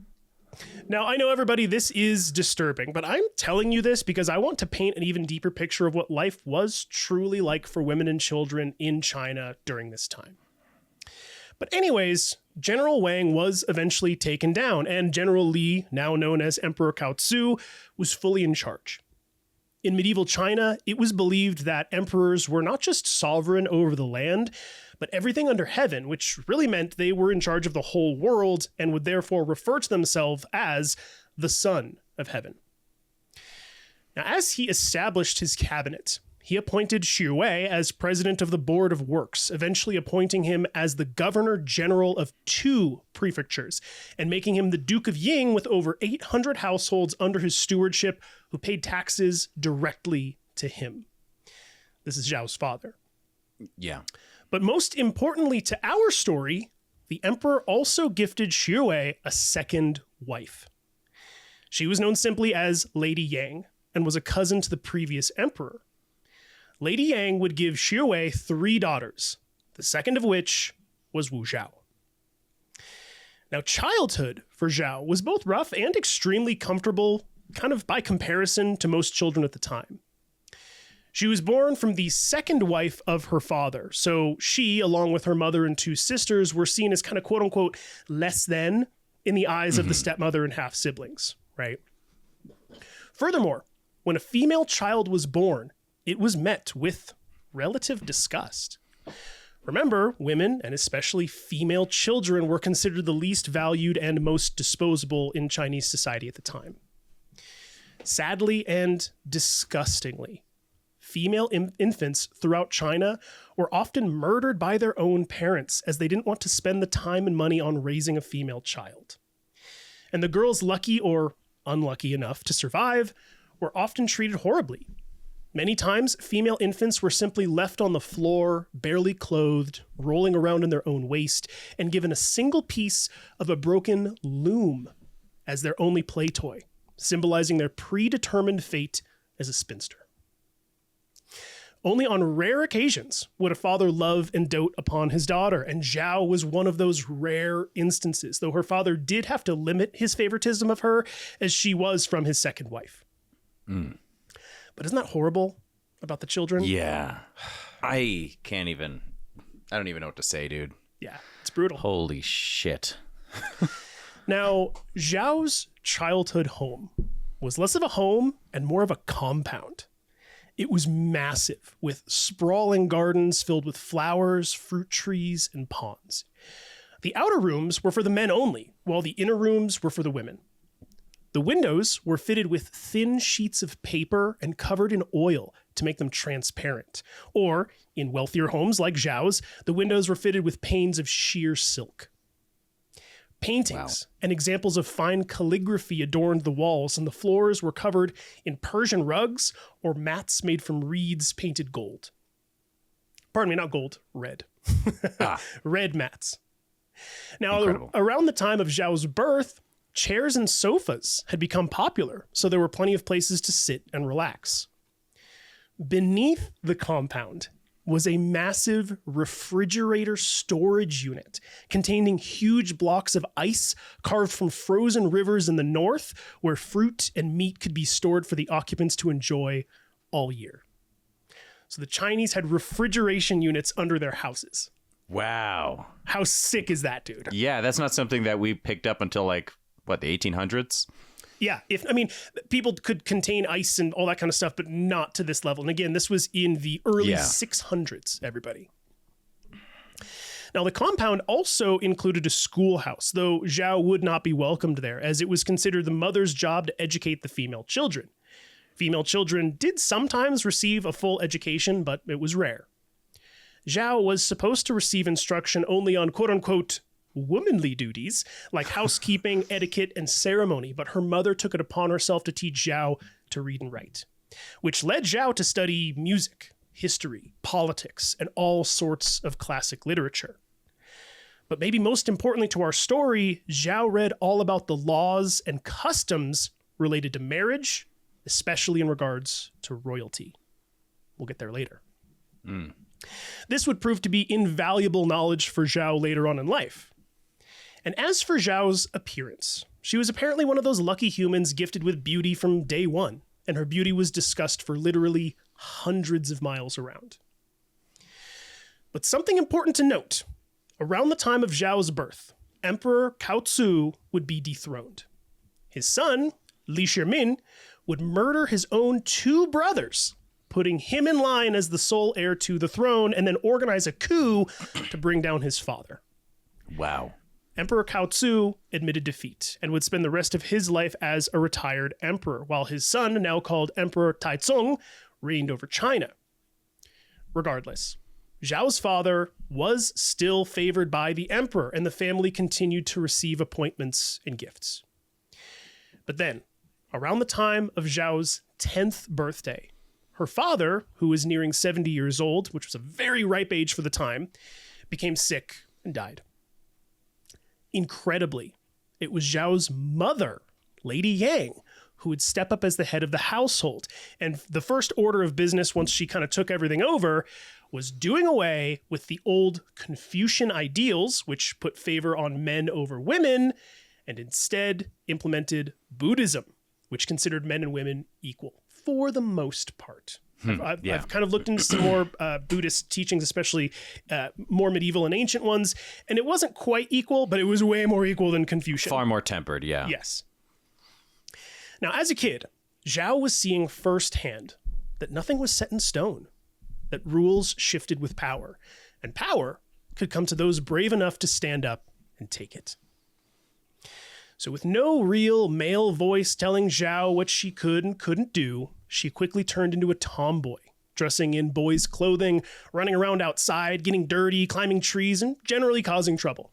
Now, I know everybody, this is disturbing, but I'm telling you this because I want to paint an even deeper picture of what life was truly like for women and children in China during this time. But anyways, General Wang was eventually taken down, and General Li, now known as Emperor Cao, was fully in charge. In medieval China, it was believed that emperors were not just sovereign over the land, but everything under heaven, which really meant they were in charge of the whole world and would therefore refer to themselves as the Son of Heaven. Now, as he established his cabinet, he appointed Xu Wei as president of the Board of Works, eventually appointing him as the governor general of 2 prefectures, and making him the Duke of Ying with over 800 households under his stewardship who paid taxes directly to him. This is Zhao's father. Yeah. But most importantly to our story, the emperor also gifted Xu Wei a second wife. She was known simply as Lady Yang and was a cousin to the previous emperor. Lady Yang would give Xu Wei 3 daughters, the second of which was Wu Zhao. Now, childhood for Zhao was both rough and extremely comfortable, kind of by comparison to most children at the time. She was born from the second wife of her father, so she, along with her mother and 2 sisters, were seen as kind of quote-unquote less than in the eyes of the stepmother and half-siblings, right? Furthermore, when a female child was born, it was met with relative disgust. Remember, women, and especially female children, were considered the least valued and most disposable in Chinese society at the time. Sadly and disgustingly, female infants throughout China were often murdered by their own parents as they didn't want to spend the time and money on raising a female child. And the girls lucky or unlucky enough to survive were often treated horribly. Many times, female infants were simply left on the floor, barely clothed, rolling around in their own waste, and given a single piece of a broken loom as their only play toy, symbolizing their predetermined fate as a spinster. Only on rare occasions would a father love and dote upon his daughter, and Zhao was one of those rare instances, though her father did have to limit his favoritism of her as she was from his second wife. But isn't that horrible about the children? Yeah. I don't even know what to say, dude. Yeah, it's brutal. Holy shit. Now, Zhao's childhood home was less of a home and more of a compound. It was massive, with sprawling gardens filled with flowers, fruit trees, and ponds. The outer rooms were for the men only, while the inner rooms were for the women. The windows were fitted with thin sheets of paper and covered in oil to make them transparent. Or, in wealthier homes like Zhao's, the windows were fitted with panes of sheer silk. Paintings and examples of fine calligraphy adorned the walls, and the floors were covered in Persian rugs or mats made from reeds painted gold. Pardon me, not gold, red. Red mats. Now, around the time of Zhao's birth, chairs and sofas had become popular, so there were plenty of places to sit and relax. Beneath the compound was a massive refrigerator storage unit containing huge blocks of ice carved from frozen rivers in the north, where fruit and meat could be stored for the occupants to enjoy all year. So the Chinese had refrigeration units under their houses. Wow. How sick is that, dude? Yeah, that's not something that we picked up until the 1800s? Yeah, people could contain ice and all that kind of stuff, but not to this level. And again, this was in the early 600s, everybody. Now, the compound also included a schoolhouse, though Zhao would not be welcomed there, as it was considered the mother's job to educate the female children. Female children did sometimes receive a full education, but it was rare. Zhao was supposed to receive instruction only on quote-unquote womanly duties like housekeeping, etiquette, and ceremony, but her mother took it upon herself to teach Zhao to read and write, which led Zhao to study music, history, politics, and all sorts of classic literature. But maybe most importantly to our story, Zhao read all about the laws and customs related to marriage, especially in regards to royalty. We'll get there later. This would prove to be invaluable knowledge for Zhao later on in life. And as for Zhao's appearance, she was apparently one of those lucky humans gifted with beauty from day one, and her beauty was discussed for literally hundreds of miles around. But something important to note, around the time of Zhao's birth, Emperor Cao would be dethroned. His son, Li Shimin, would murder his own 2 brothers, putting him in line as the sole heir to the throne, and then organize a coup to bring down his father. Wow. Emperor Cao admitted defeat and would spend the rest of his life as a retired emperor, while his son, now called Emperor Taizong, reigned over China. Regardless, Zhao's father was still favored by the emperor, and the family continued to receive appointments and gifts. But then, around the time of Zhao's 10th birthday, her father, who was nearing 70 years old, which was a very ripe age for the time, became sick and died. Incredibly, it was Zhao's mother, Lady Yang, who would step up as the head of the household. And the first order of business, once she kind of took everything over, was doing away with the old Confucian ideals, which put favor on men over women, and instead implemented Buddhism, which considered men and women equal for the most part. I've kind of looked into some more Buddhist teachings, especially more medieval and ancient ones, and it wasn't quite equal, but it was way more equal than Confucian. Far more tempered, yeah. Yes. Now, as a kid, Zhao was seeing firsthand that nothing was set in stone, that rules shifted with power, and power could come to those brave enough to stand up and take it. So with no real male voice telling Zhao what she could and couldn't do, she quickly turned into a tomboy, dressing in boys' clothing, running around outside, getting dirty, climbing trees, and generally causing trouble.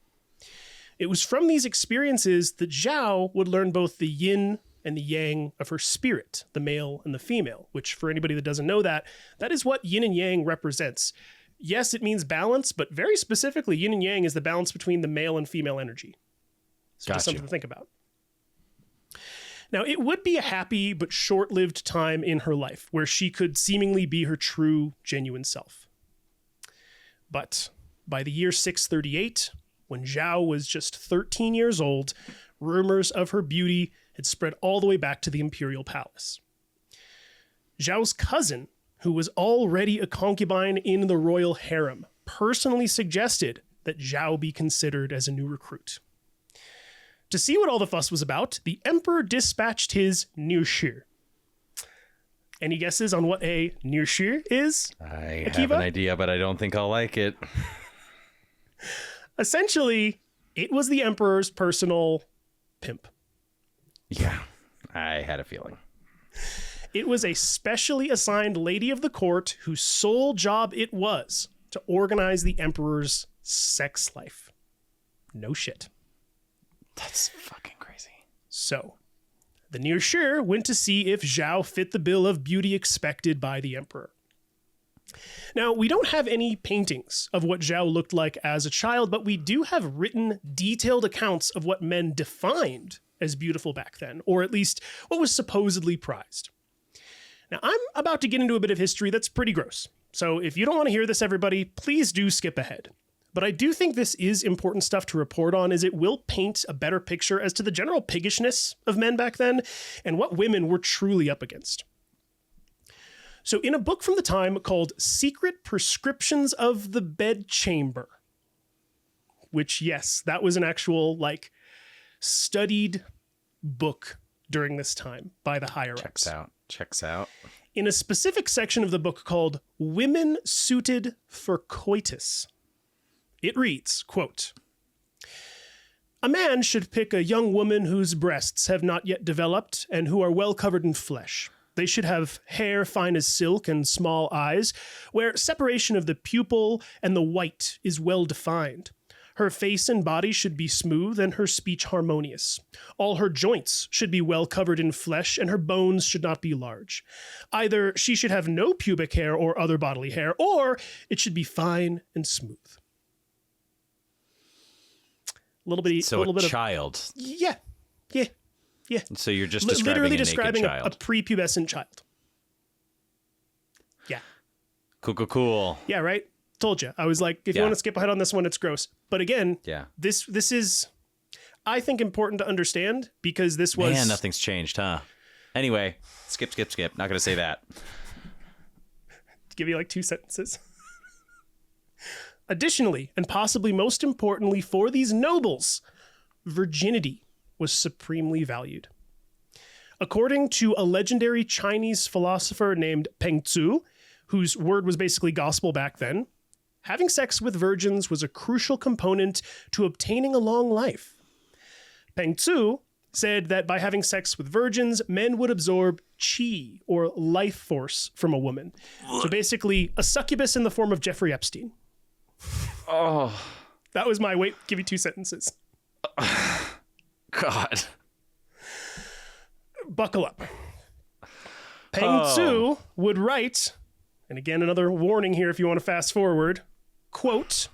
It was from these experiences that Zhao would learn both the yin and the yang of her spirit, the male and the female, which for anybody that doesn't know that is what yin and yang represents. Yes, it means balance, but very specifically, yin and yang is the balance between the male and female energy. So just something to think about. Now, it would be a happy but short-lived time in her life where she could seemingly be her true, genuine self. But by the year 638, when Zhao was just 13 years old, rumors of her beauty had spread all the way back to the imperial palace. Zhao's cousin, who was already a concubine in the royal harem, personally suggested that Zhao be considered as a new recruit. To see what all the fuss was about, the emperor dispatched his nirshi. Any guesses on what a nirshi is? I have an idea, but I don't think I'll like it. Essentially, it was the emperor's personal pimp. Yeah, I had a feeling. It was a specially assigned lady of the court whose sole job it was to organize the emperor's sex life. No shit. That's fucking crazy. So, the nirshi went to see if Zhao fit the bill of beauty expected by the emperor. Now, we don't have any paintings of what Zhao looked like as a child, but we do have written, detailed accounts of what men defined as beautiful back then, or at least what was supposedly prized. Now, I'm about to get into a bit of history that's pretty gross, so if you don't want to hear this, everybody, please do skip ahead. But I do think this is important stuff to report on, as it will paint a better picture as to the general piggishness of men back then and what women were truly up against. So in a book from the time called Secret Prescriptions of the Bedchamber, which, yes, that was an actual, studied book during this time by the higher-ups. Checks out. In a specific section of the book called Women Suited for Coitus, it reads, quote, "A man should pick a young woman whose breasts have not yet developed and who are well covered in flesh. They should have hair fine as silk and small eyes, where separation of the pupil and the white is well defined. Her face and body should be smooth and her speech harmonious. All her joints should be well covered in flesh and her bones should not be large. Either she should have no pubic hair or other bodily hair, or it should be fine and smooth." A little bit child. Yeah. So you're just describing a prepubescent child. Yeah. Cool. Yeah, right? Told you. I was like, if you want to skip ahead on this one, it's gross. But again, this is I think, important to understand because this was... Man, nothing's changed, huh? Anyway, skip. Not going to say that. Give you like 2 sentences. Additionally, and possibly most importantly for these nobles, virginity was supremely valued. According to a legendary Chinese philosopher named Peng Tzu, whose word was basically gospel back then, having sex with virgins was a crucial component to obtaining a long life. Peng Tzu said that by having sex with virgins, men would absorb qi, or life force, from a woman. So basically, a succubus in the form of Jeffrey Epstein. Oh. That was my give you 2 sentences. God. Buckle up. Peng Tzu would write, and again, another warning here if you want to fast forward, quote,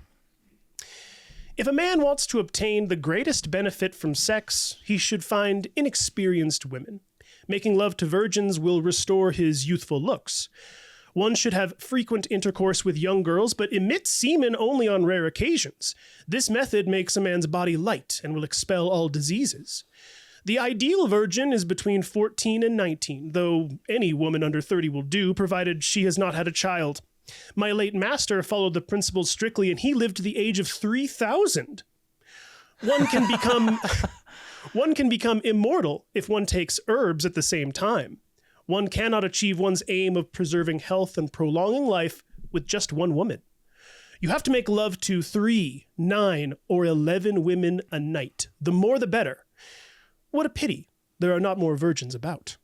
"If a man wants to obtain the greatest benefit from sex, he should find inexperienced women. Making love to virgins will restore his youthful looks. One should have frequent intercourse with young girls, but emit semen only on rare occasions. This method makes a man's body light and will expel all diseases. The ideal virgin is between 14 and 19, though any woman under 30 will do, provided she has not had a child. My late master followed the principles strictly, and he lived to the age of 3,000. One can become immortal if one takes herbs at the same time. One cannot achieve one's aim of preserving health and prolonging life with just one woman. You have to make love to 3, 9, or 11 women a night. The more the better. What a pity there are not more virgins about."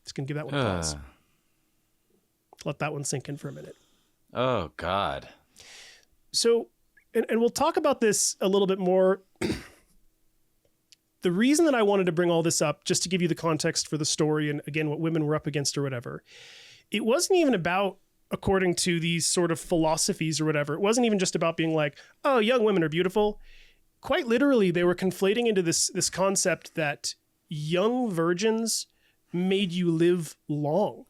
Just gonna give that one a pause. Let that one sink in for a minute. Oh, God. So, and we'll talk about this a little bit more. The reason that I wanted to bring all this up, just to give you the context for the story and again, what women were up against or whatever, it wasn't even about, according to these sort of philosophies or whatever, it wasn't even just about being like, oh, young women are beautiful. Quite literally, they were conflating into this concept that young virgins made you live long.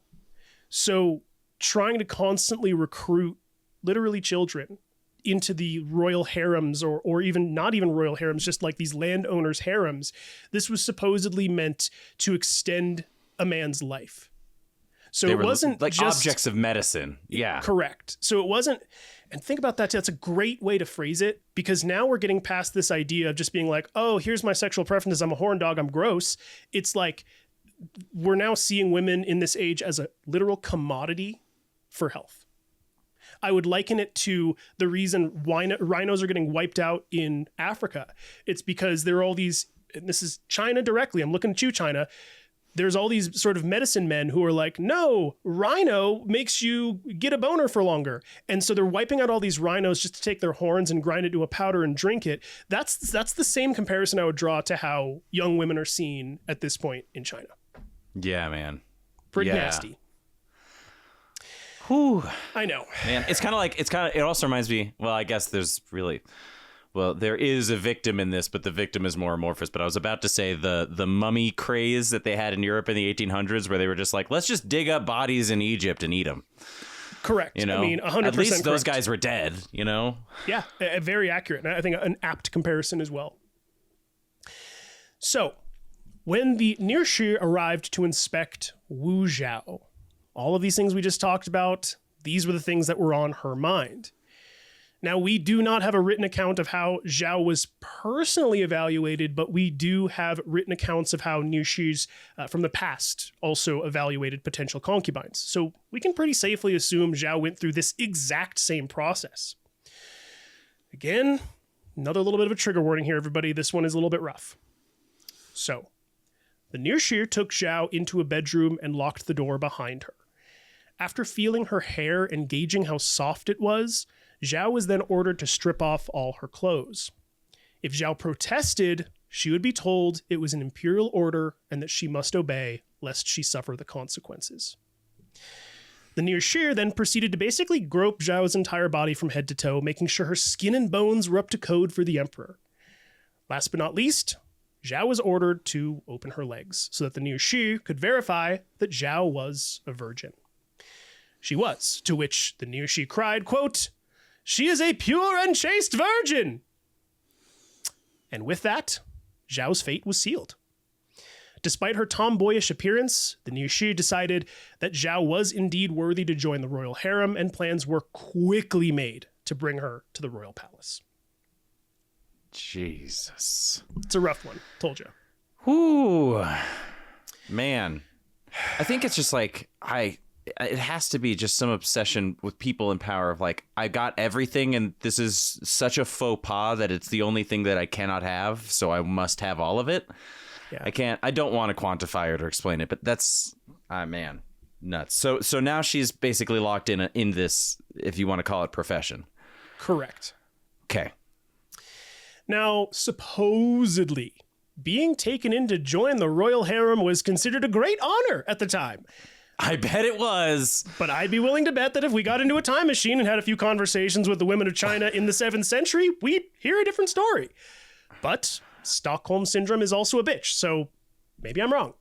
So trying to constantly recruit literally children into the royal harems or even not even royal harems, just like these landowners' harems, this was supposedly meant to extend a man's life. So it wasn't like just objects of medicine. Yeah. Correct. So it wasn't, and think about that too. That's a great way to phrase it, because now we're getting past this idea of just being like, oh, here's my sexual preferences. I'm a horn dog. I'm gross. It's like, we're now seeing women in this age as a literal commodity for health. I would liken it to the reason rhinos are getting wiped out in Africa. It's because there are all these, and this is China directly, I'm looking at you, China. There's all these sort of medicine men who are like, no, rhino makes you get a boner for longer. And so they're wiping out all these rhinos just to take their horns and grind it to a powder and drink it. That's the same comparison I would draw to how young women are seen at this point in China. Yeah, man. Pretty nasty. Whew. I know. Man, it also reminds me, well, I guess there is a victim in this, but the victim is more amorphous. But I was about to say the mummy craze that they had in Europe in the 1800s, where they were just like, let's just dig up bodies in Egypt and eat them. Correct. You know, I mean, 100% at least those correct. guys were dead, you know? Yeah, very accurate. And I think an apt comparison as well. So, when the Nirshi arrived to inspect Wu Zhao, all of these things we just talked about, these were the things that were on her mind. Now, we do not have a written account of how Zhao was personally evaluated, but we do have written accounts of how Nirshis from the past also evaluated potential concubines. So we can pretty safely assume Zhao went through this exact same process. Again, another little bit of a trigger warning here, everybody. This one is a little bit rough. So, the Nirshi took Zhao into a bedroom and locked the door behind her. After feeling her hair and gauging how soft it was, Zhao was then ordered to strip off all her clothes. If Zhao protested, she would be told it was an imperial order and that she must obey, lest she suffer the consequences. The Nirshi then proceeded to basically grope Zhao's entire body from head to toe, making sure her skin and bones were up to code for the emperor. Last but not least, Zhao was ordered to open her legs so that the Nirshi could verify that Zhao was a virgin. She was, to which the Nirshi cried, quote, She is a pure and chaste virgin. And with that, Zhao's fate was sealed. Despite her tomboyish appearance, the Nishi decided that Zhao was indeed worthy to join the royal harem, and plans were quickly made to bring her to the royal palace. Jesus. It's a rough one, told you. Whew. Man. I think it's just like, it has to be just some obsession with people in power of like, I got everything and this is such a faux pas that it's the only thing that I cannot have, so I must have all of it. Yeah. I don't want to quantify it or explain it, but that's, man, nuts. So now she's basically locked in this, if you want to call it, profession. Correct. Okay. Now, supposedly, being taken in to join the royal harem was considered a great honor at the time. I bet it was. But I'd be willing to bet that if we got into a time machine and had a few conversations with the women of China in the 7th century, we'd hear a different story. But Stockholm Syndrome is also a bitch, so maybe I'm wrong.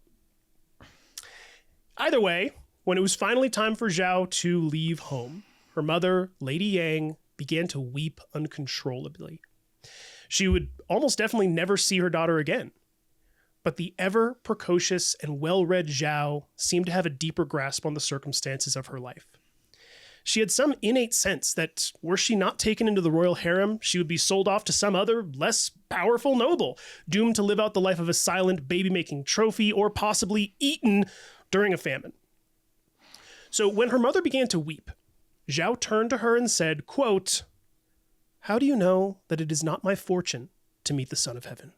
Either way, when it was finally time for Zhao to leave home, her mother, Lady Yang, began to weep uncontrollably. She would almost definitely never see her daughter again. But the ever precocious and well-read Zhao seemed to have a deeper grasp on the circumstances of her life. She had some innate sense that were she not taken into the royal harem, she would be sold off to some other, less powerful noble, doomed to live out the life of a silent baby-making trophy, or possibly eaten during a famine. So when her mother began to weep, Zhao turned to her and said, quote, "How do you know that it is not my fortune to meet the Son of Heaven?"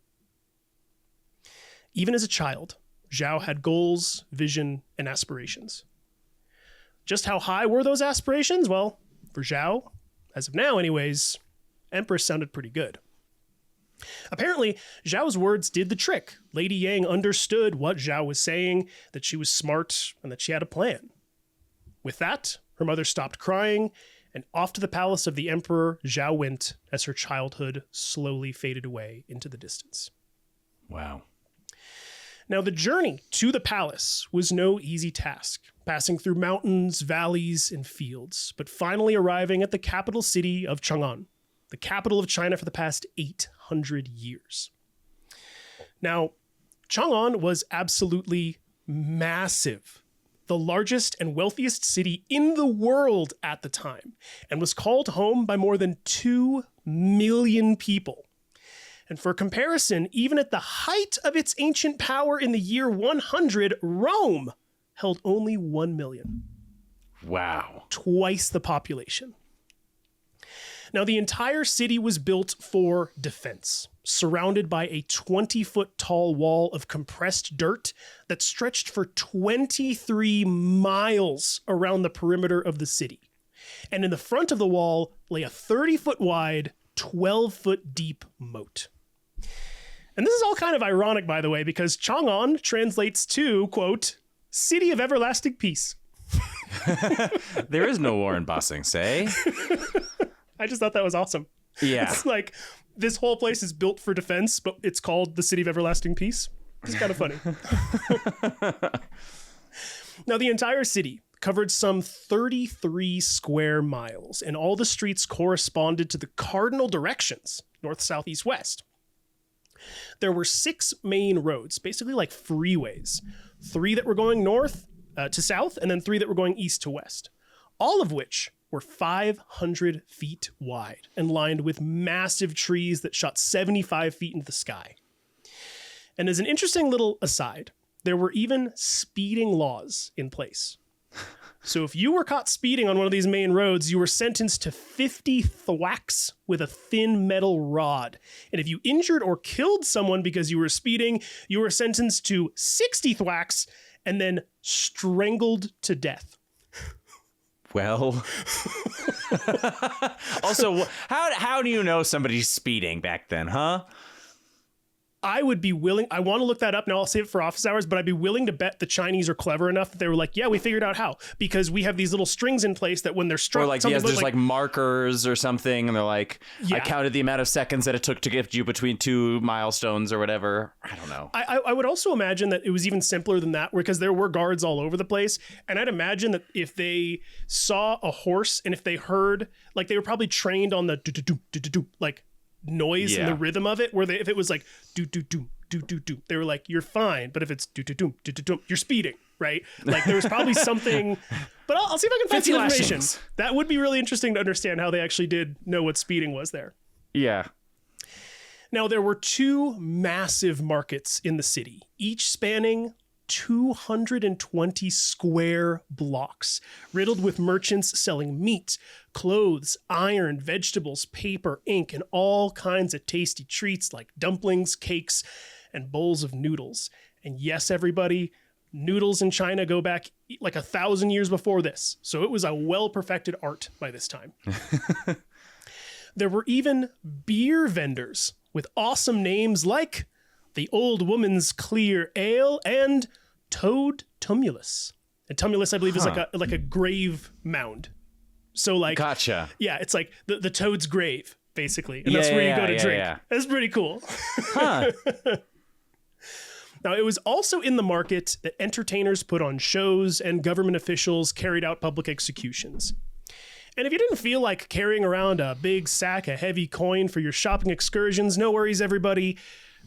Even as a child, Zhao had goals, vision, and aspirations. Just how high were those aspirations? Well, for Zhao, as of now anyways, Empress sounded pretty good. Apparently, Zhao's words did the trick. Lady Yang understood what Zhao was saying, that she was smart, and that she had a plan. With that, her mother stopped crying, and off to the palace of the emperor Zhao went as her childhood slowly faded away into the distance. Wow. Now, the journey to the palace was no easy task, passing through mountains, valleys, and fields, but finally arriving at the capital city of Chang'an, the capital of China for the past 800 years. Now, Chang'an was absolutely massive, the largest and wealthiest city in the world at the time, and was called home by more than 2 million people. And for comparison, even at the height of its ancient power in the year 100, Rome held only 1 million. Wow. Twice the population. Now, the entire city was built for defense, surrounded by a 20-foot tall wall of compressed dirt that stretched for 23 miles around the perimeter of the city. And in the front of the wall lay a 30-foot wide, 12-foot deep moat. And this is all kind of ironic, by the way, because Chang'an translates to, quote, "City of Everlasting Peace." There is no war in Ba Sing Se. I just thought that was awesome. Yeah. It's like, this whole place is built for defense, but it's called the City of Everlasting Peace. It's kind of funny. Now, the entire city covered some 33 square miles, and all the streets corresponded to the cardinal directions, north, south, east, west. There were 6 main roads, basically like freeways, 3 that were going north to south, and then 3 that were going east to west, all of which were 500 feet wide and lined with massive trees that shot 75 feet into the sky. And as an interesting little aside, there were even speeding laws in place. So if you were caught speeding on one of these main roads, you were sentenced to 50 thwacks with a thin metal rod. And if you injured or killed someone because you were speeding, you were sentenced to 60 thwacks and then strangled to death. Well, also, how do you know somebody's speeding back then, huh? I would be willing, I want to look that up now, I'll save it for office hours, but I'd be willing to bet the Chinese are clever enough that they were like, yeah, we figured out how, because we have these little strings in place that when they're struck, or like, yes, there's like markers or something, and they're like, I counted the amount of seconds that it took to get you between 2 milestones or whatever. I don't know. I would also imagine that it was even simpler than that, because there were guards all over the place, and I'd imagine that if they saw a horse and if they heard, like, they were probably trained on the do-do-do, like noise and the rhythm of it, where they, if it was like do-do-do, do-do-do, they were like, you're fine, but if it's do-do-do, do-do-do, you're speeding, right? Like, there was probably something, but I'll see if I can find some information. That would be really interesting to understand how they actually did know what speeding was there. Yeah. Now, there were 2 massive markets in the city, each spanning 220 square blocks, riddled with merchants selling meat, clothes, iron, vegetables, paper, ink, and all kinds of tasty treats like dumplings, cakes, and bowls of noodles. And yes, everybody, noodles in China go back like 1,000 years before this. So it was a well-perfected art by this time. There were even beer vendors with awesome names like the Old Woman's Clear Ale, and Toad Tumulus. And Tumulus, I believe, is like a grave mound. So like, gotcha. Yeah, it's like the toad's grave, basically, and that's where you go to drink. Yeah. That's pretty cool. Huh. Now, it was also in the market that entertainers put on shows and government officials carried out public executions. And if you didn't feel like carrying around a big sack of heavy coin for your shopping excursions, no worries, everybody.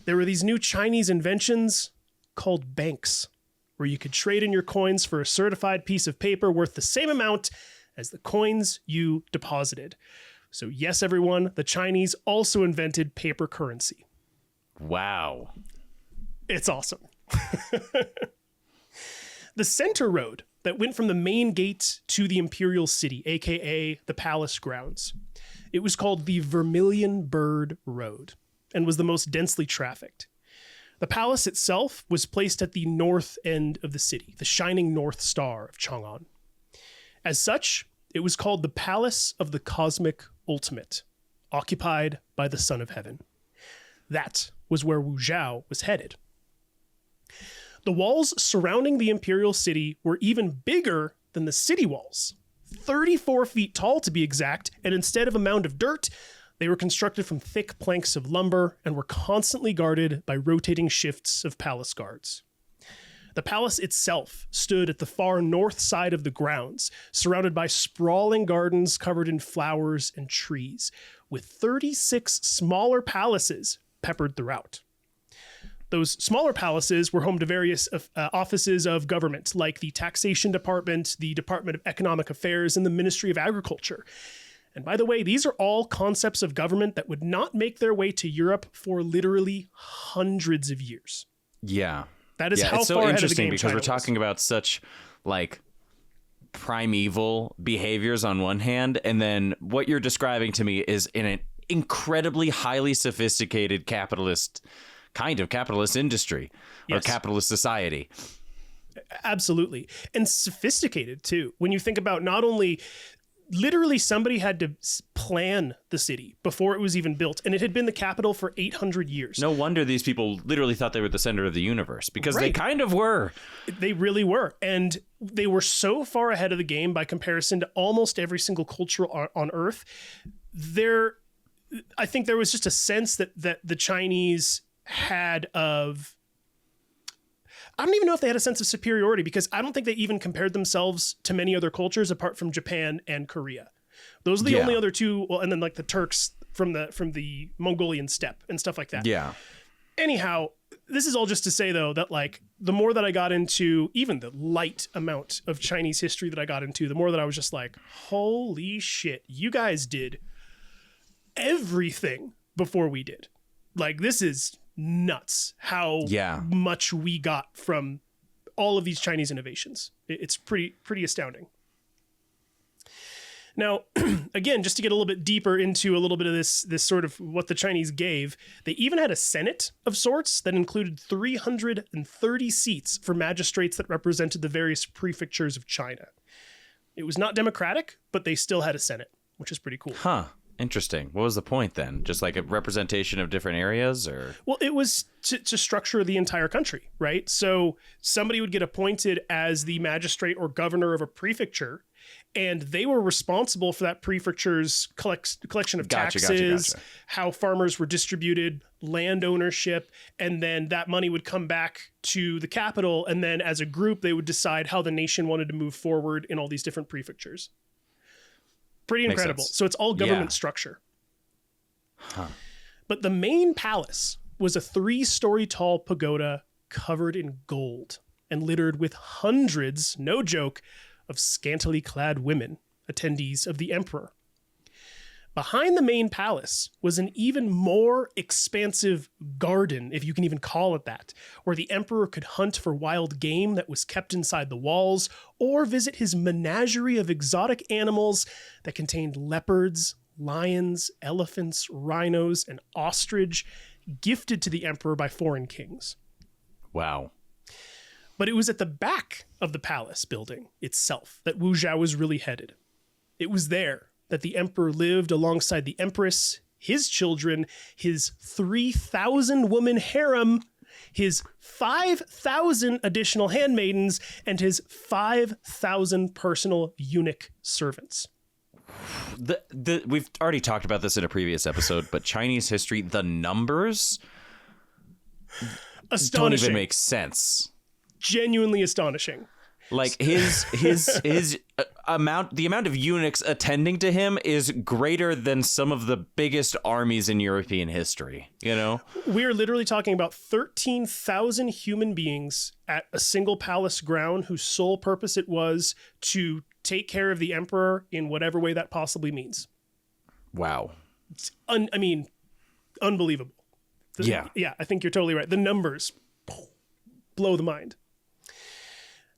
There were these new Chinese inventions called banks, where you could trade in your coins for a certified piece of paper worth the same amount as the coins you deposited. So yes, everyone, the Chinese also invented paper currency. Wow. It's awesome. The center road that went from the main gate to the imperial city, aka the palace grounds, it was called the Vermilion Bird Road, and was the most densely trafficked. The palace itself was placed at the north end of the city, the shining North Star of Chang'an. As such, it was called the Palace of the Cosmic Ultimate, occupied by the Son of Heaven. That was where Wu Zhao was headed. The walls surrounding the imperial city were even bigger than the city walls, 34 feet tall to be exact, and instead of a mound of dirt, they were constructed from thick planks of lumber and were constantly guarded by rotating shifts of palace guards. The palace itself stood at the far north side of the grounds, surrounded by sprawling gardens covered in flowers and trees, with 36 smaller palaces peppered throughout. Those smaller palaces were home to various offices of government, like the Taxation Department, the Department of Economic Affairs, and the Ministry of Agriculture. And by the way, these are all concepts of government that would not make their way to Europe for literally hundreds of years. Yeah. That is how it's so far ahead of the interesting game because China we're talking was. about such like primeval behaviors on one hand, and then what you're describing to me is in an incredibly highly sophisticated capitalist industry or capitalist society. Absolutely. And sophisticated too. When you think about not only literally somebody had to plan the city before it was even built, and it had been the capital for 800 years. No wonder these people literally thought they were the center of the universe, because they kind of were. They really were. And they were so far ahead of the game by comparison to almost every single culture on Earth. I think there was just a sense that the Chinese had of, I don't even know if they had a sense of superiority, because I don't think they even compared themselves to many other cultures apart from Japan and Korea. Those are the only other two. Well, and then like the Turks from the Mongolian steppe and stuff like that. Yeah. Anyhow, this is all just to say though, that like the more that I got into even the light amount of Chinese history that I got into, the more that I was just like, holy shit, you guys did everything before we did. Like, this is nuts how much we got from all of these Chinese innovations. It's pretty astounding. Now, again, just to get a little bit deeper into a little bit of this sort of what the Chinese gave, they even had a senate of sorts that included 330 seats for magistrates that represented the various prefectures of China. It was not democratic, but they still had a senate, which is pretty cool. Huh. Interesting. What was the point then? Just like a representation of different areas, or? Well, it was to structure the entire country, right? So somebody would get appointed as the magistrate or governor of a prefecture, and they were responsible for that prefecture's collection of taxes, how farmers were distributed, land ownership, and then that money would come back to the capital, and then as a group, they would decide how the nation wanted to move forward in all these different prefectures. Pretty incredible. So it's all government structure. Huh. But the main palace was a 3-story tall pagoda covered in gold and littered with hundreds, no joke, of scantily clad women, attendees of the emperor. Behind the main palace was an even more expansive garden, if you can even call it that, where the emperor could hunt for wild game that was kept inside the walls, or visit his menagerie of exotic animals that contained leopards, lions, elephants, rhinos, and ostrich, gifted to the emperor by foreign kings. Wow. But it was at the back of the palace building itself that Wu Zhao was really headed. It was there that the emperor lived alongside the empress, his children, his 3,000-woman harem, his 5,000 additional handmaidens, and his 5,000 personal eunuch servants. We've already talked about this in a previous episode, but Chinese history, the numbers don't even make sense. Genuinely astonishing. Like his amount, the amount of eunuchs attending to him is greater than some of the biggest armies in European history, you know? We are literally talking about 13,000 human beings at a single palace ground whose sole purpose it was to take care of the emperor in whatever way that possibly means. Wow. It's unbelievable. Yeah, I think you're totally right. The numbers blow the mind.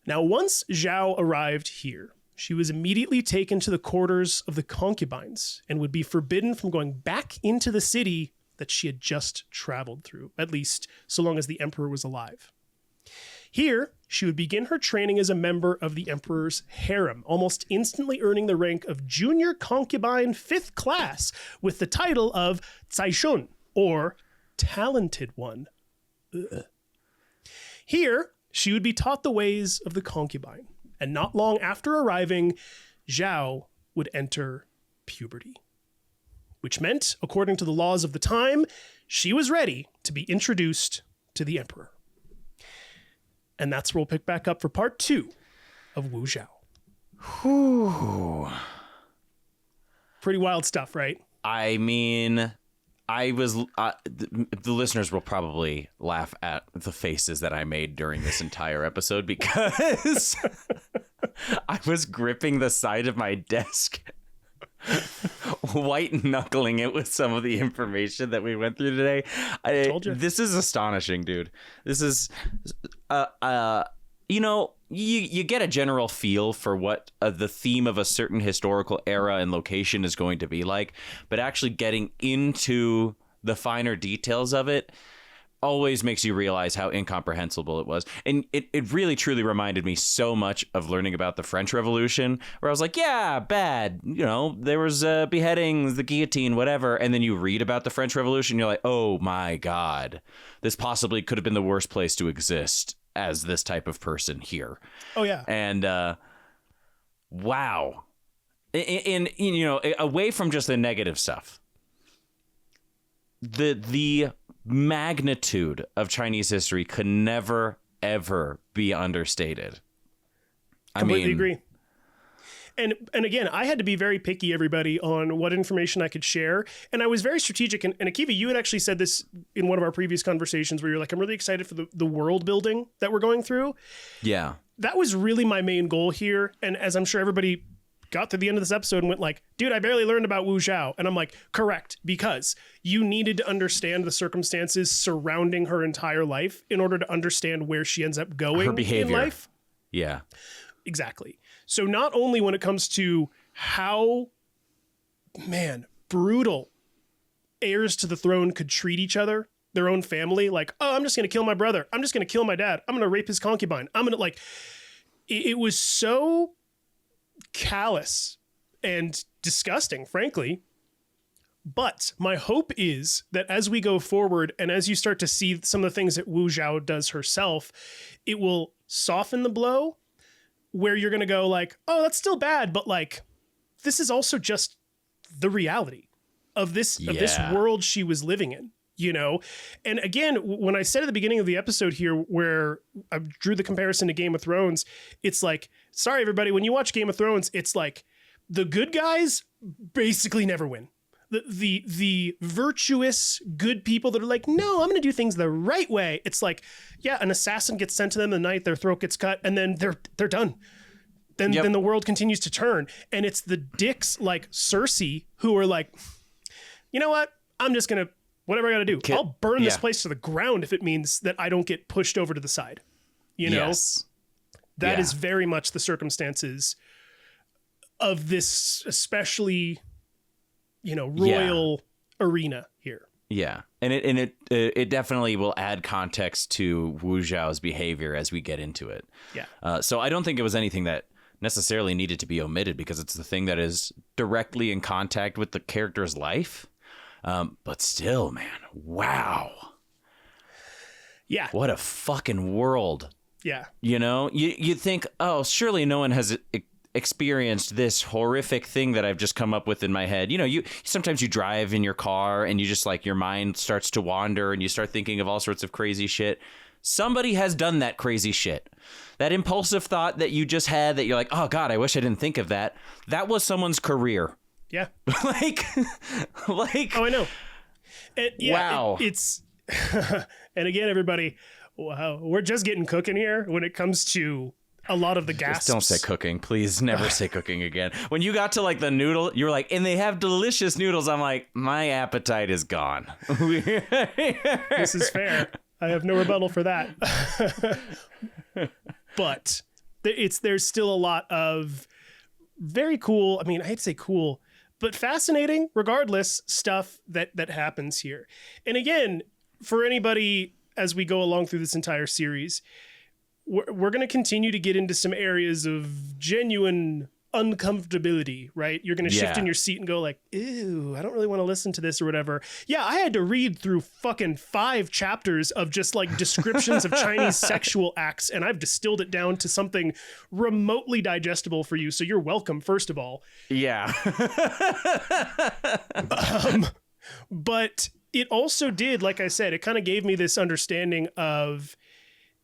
Now, once Zhao arrived here, she was immediately taken to the quarters of the concubines and would be forbidden from going back into the city that she had just traveled through, at least so long as the emperor was alive. Here, she would begin her training as a member of the emperor's harem, almost instantly earning the rank of junior concubine 5th class with the title of Caishun, or talented one. Ugh. Here, she would be taught the ways of the concubine, and not long after arriving, Zhao would enter puberty, which meant, according to the laws of the time, she was ready to be introduced to the emperor. And that's where we'll pick back up for part 2 of Wu Zhao. Whew. Pretty wild stuff, right? I mean, the listeners will probably laugh at the faces that I made during this entire episode because I was gripping the side of my desk, white knuckling it with some of the information that we went through today. I told you. This is astonishing, dude. This is, you get a general feel for what the theme of a certain historical era and location is going to be like, but actually getting into the finer details of it always makes you realize how incomprehensible it was. And it really, truly reminded me so much of learning about the French Revolution, where I was like, yeah, bad. You know, there was beheadings, the guillotine, whatever. And then you read about the French Revolution, you're like, oh my God, this possibly could have been the worst place to exist as this type of person here. Oh, yeah. And wow. And, away from just the negative stuff, the magnitude of Chinese history could never, ever be understated. Completely agree. And again, I had to be very picky, everybody, on what information I could share. And I was very strategic. And Akiva, you had actually said this in one of our previous conversations where you're like, I'm really excited for the world building that we're going through. Yeah. That was really my main goal here. And as I'm sure everybody got to the end of this episode and went like, dude, I barely learned about Wu Zhao. And I'm like, correct, because you needed to understand the circumstances surrounding her entire life in order to understand where she ends up going her behavior. In life. Yeah. Exactly. So not only when it comes to how, brutal heirs to the throne could treat each other, their own family, like, oh, I'm just going to kill my brother. I'm just going to kill my dad. I'm going to rape his concubine. I'm going to it was so callous and disgusting, frankly. But my hope is that as we go forward and as you start to see some of the things that Wu Zhao does herself, it will soften the blow where you're going to go like, oh, that's still bad. But like, this is also just the reality of this world she was living in, you know? And again, when I said at the beginning of the episode here, where I drew the comparison to Game of Thrones, it's like, sorry, everybody, when you watch Game of Thrones, it's like the good guys basically never win. The virtuous good people that are like, no, I'm going to do things the right way. It's like, yeah, an assassin gets sent to them the night their throat gets cut, and then they're done. Then the world continues to turn. And it's the dicks like Cersei who are like, you know what? I'm just going to, whatever I got to do. I'll burn this place to the ground if it means that I don't get pushed over to the side. You know? Yes. That is very much the circumstances of this, especially, you know, royal arena here. Yeah. And it definitely will add context to Wu Zhao's behavior as we get into it. Yeah. So I don't think it was anything that necessarily needed to be omitted because it's the thing that is directly in contact with the character's life. But still, man, wow. Yeah. What a fucking world. Yeah. You know, you think, oh, surely no one has experienced this horrific thing that I've just come up with in my head. You know, sometimes you drive in your car and you just like your mind starts to wander and you start thinking of all sorts of crazy shit. Somebody has done that crazy shit. That impulsive thought that you just had that you're like, oh God, I wish I didn't think of that. That was someone's career. Yeah. like, oh, I know. Wow. It's, and again, everybody, wow, we're just getting cooking here when it comes to a lot of the gasps. Just don't say cooking. Please never say cooking again. When you got to like the noodle, you were like, and they have delicious noodles. I'm like, my appetite is gone. This is fair. I have no rebuttal for that. But there's still a lot of very cool, I mean, I hate to say cool, but fascinating, regardless, stuff that happens here. And again, for anybody, as we go along through this entire series, we're going to continue to get into some areas of genuine uncomfortability, right? You're going to shift in your seat and go like, ew, I don't really want to listen to this or whatever. Yeah, I had to read through fucking 5 chapters of just like descriptions of Chinese sexual acts, and I've distilled it down to something remotely digestible for you. So you're welcome, first of all. Yeah. But it also did, like I said, it kind of gave me this understanding of,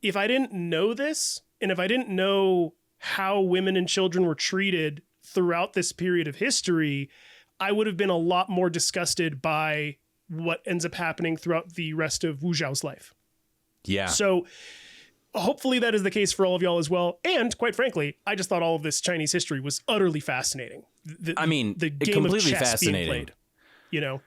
if I didn't know this, and if I didn't know how women and children were treated throughout this period of history, I would have been a lot more disgusted by what ends up happening throughout the rest of Wu Zhao's life. Yeah. So hopefully that is the case for all of y'all as well. And quite frankly, I just thought all of this Chinese history was utterly fascinating. The game completely of chess fascinating. being played, you know?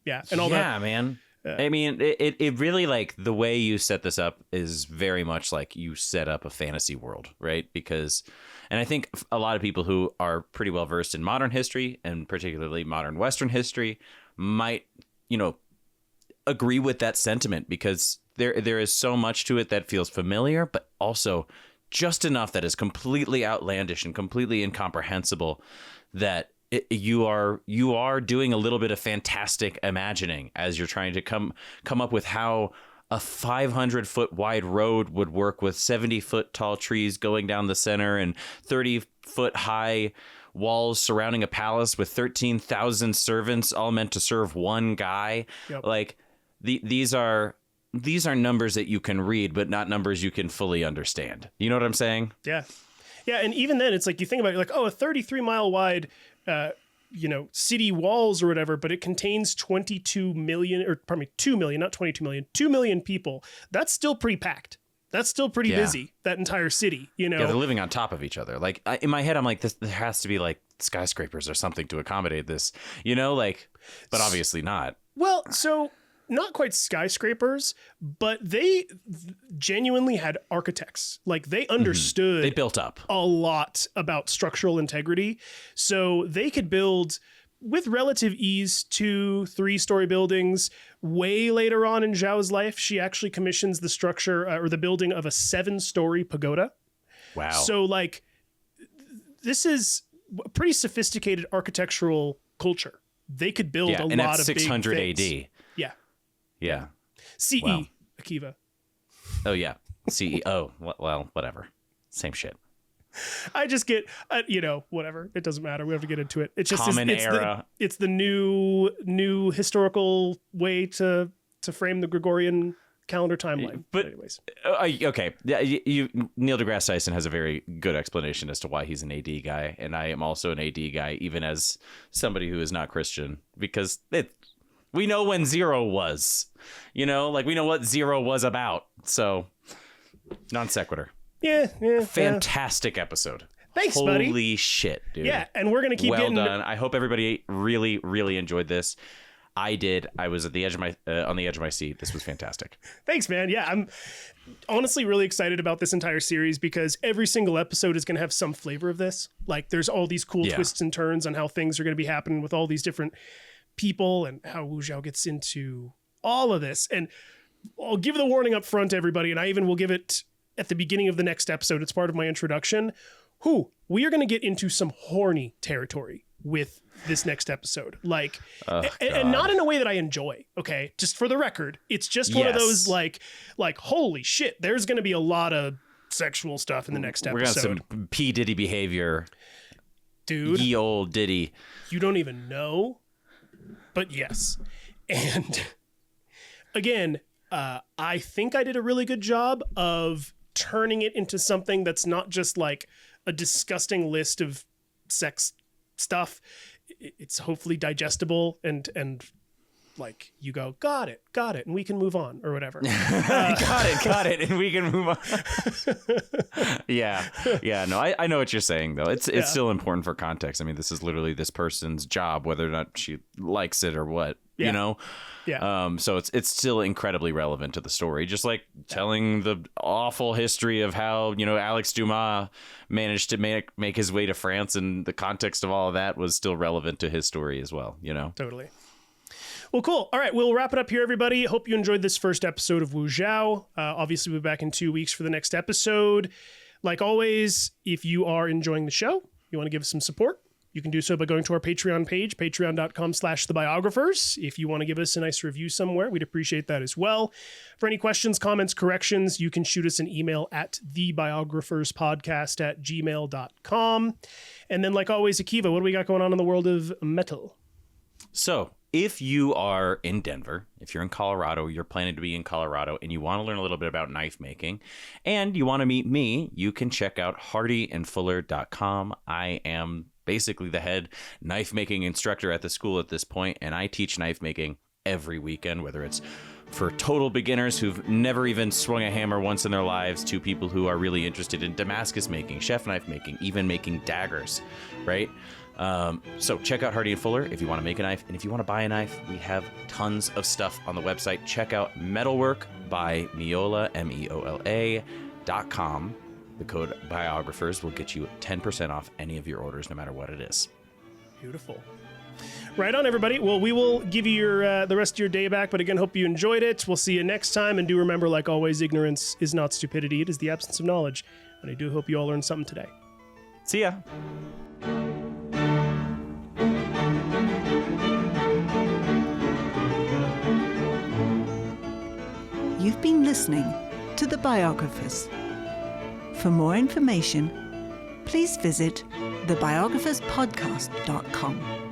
Yeah. And all that. Yeah, man. I mean, it really, like, the way you set this up is very much like you set up a fantasy world, right? Because, and I think a lot of people who are pretty well versed in modern history, and particularly modern Western history, might, you know, agree with that sentiment, because there is so much to it that feels familiar, but also just enough that is completely outlandish and completely incomprehensible that you are doing a little bit of fantastic imagining as you're trying to come up with how a 500-foot wide road would work with 70-foot tall trees going down the center and 30-foot high walls surrounding a palace with 13,000 servants, all meant to serve one guy. Yep. Like these are numbers that you can read, but not numbers you can fully understand. You know what I'm saying? Yeah. Yeah. And even then it's like, you think about it, like, oh, a 33-mile wide city walls or whatever, but it contains 2 million, not 22 million, 2 million people. That's still pretty packed. That's still pretty busy, that entire city, you know? Yeah, they're living on top of each other. Like, in my head, I'm like, there has to be like skyscrapers or something to accommodate this, you know, like, but obviously not. Well, so not quite skyscrapers, but they genuinely had architects. Like, they understood. They built up a lot about structural integrity. So they could build with relative ease 2-3-story buildings. Way later on in Zhao's life, she actually commissions the structure or the building of a 7-story pagoda. Wow. So like, this is a pretty sophisticated architectural culture. they could build a and lot that's of 600 big things. AD. Yeah. Yeah. CE, Wow. Akiva. Oh, yeah. CEO. Well, whatever. Same shit. I just get, whatever. It doesn't matter. We have to get into it. It's just Common era. It's the new historical way to frame the Gregorian calendar timeline. But anyways, okay. Yeah, Neil deGrasse Tyson has a very good explanation as to why he's an AD guy, and I am also an AD guy, even as somebody who is not Christian, because we know when 0 was, we know what 0 was about. So, non sequitur. Yeah. Fantastic episode. Thanks, buddy. Holy shit, dude. Yeah, and we're gonna keep well getting. done. I hope everybody really, really enjoyed this. I did. I was at the edge of on the edge of my seat. This was fantastic. Thanks, man. Yeah, I'm honestly really excited about this entire series because every single episode is going to have some flavor of this. Like, there's all these cool twists and turns on how things are going to be happening with all these different people and how Wu Zhao gets into all of this. And I'll give the warning up front, everybody, and I even will give it at the beginning of the next episode. It's part of my introduction. We are going to get into some horny territory with this next episode, and not in a way that I enjoy. Okay, just for the record, it's just one of those like holy shit. There's going to be a lot of sexual stuff in the next episode. We're gonna have some P Diddy behavior, dude. Ye old Diddy. You don't even know, but yes. And again, I think I did a really good job of turning it into something that's not just like a disgusting list of sex stuff. It's hopefully digestible and like you go, got it, and we can move on or whatever. Got it, and we can move on. Yeah. No, I know what you're saying though. It's still important for context. I mean, this is literally this person's job, whether or not she likes it or what. Yeah. So it's still incredibly relevant to the story, just like telling the awful history of how Alex Dumas managed to make his way to France, and the context of all of that was still relevant to his story as well. Totally. Well, cool. All right, we'll wrap it up here, everybody. Hope you enjoyed this first episode of Wu Zhao. Obviously, we'll be back in 2 weeks for the next episode. Like always, if you are enjoying the show, you want to give us some support, you can do so by going to our Patreon page, patreon.com/thebiographers. If you want to give us a nice review somewhere, we'd appreciate that as well. For any questions, comments, corrections, you can shoot us an email at thebiographerspodcast@gmail.com. And then, like always, Akiva, what do we got going on in the world of metal? So, if you are in Denver, if you're in Colorado, you're planning to be in Colorado, and you want to learn a little bit about knife making, and you want to meet me, you can check out hardyandfuller.com. I am basically the head knife making instructor at the school at this point, and I teach knife making every weekend, whether it's for total beginners who've never even swung a hammer once in their lives to people who are really interested in Damascus making, chef knife making, even making daggers, right? So check out Hardy and Fuller if you want to make a knife, and if you want to buy a knife, we have tons of stuff on the website. Check out Metalwork by Meola, MEOLA.com. The code Biographers will get you 10% off any of your orders, no matter what it is. Beautiful. Right on, everybody. Well, we will give you the rest of your day back, but again, hope you enjoyed it. We'll see you next time, and do remember, like always, ignorance is not stupidity. It is the absence of knowledge, and I do hope you all learned something today. See ya. You've been listening to The Biographers. For more information, please visit thebiographerspodcast.com.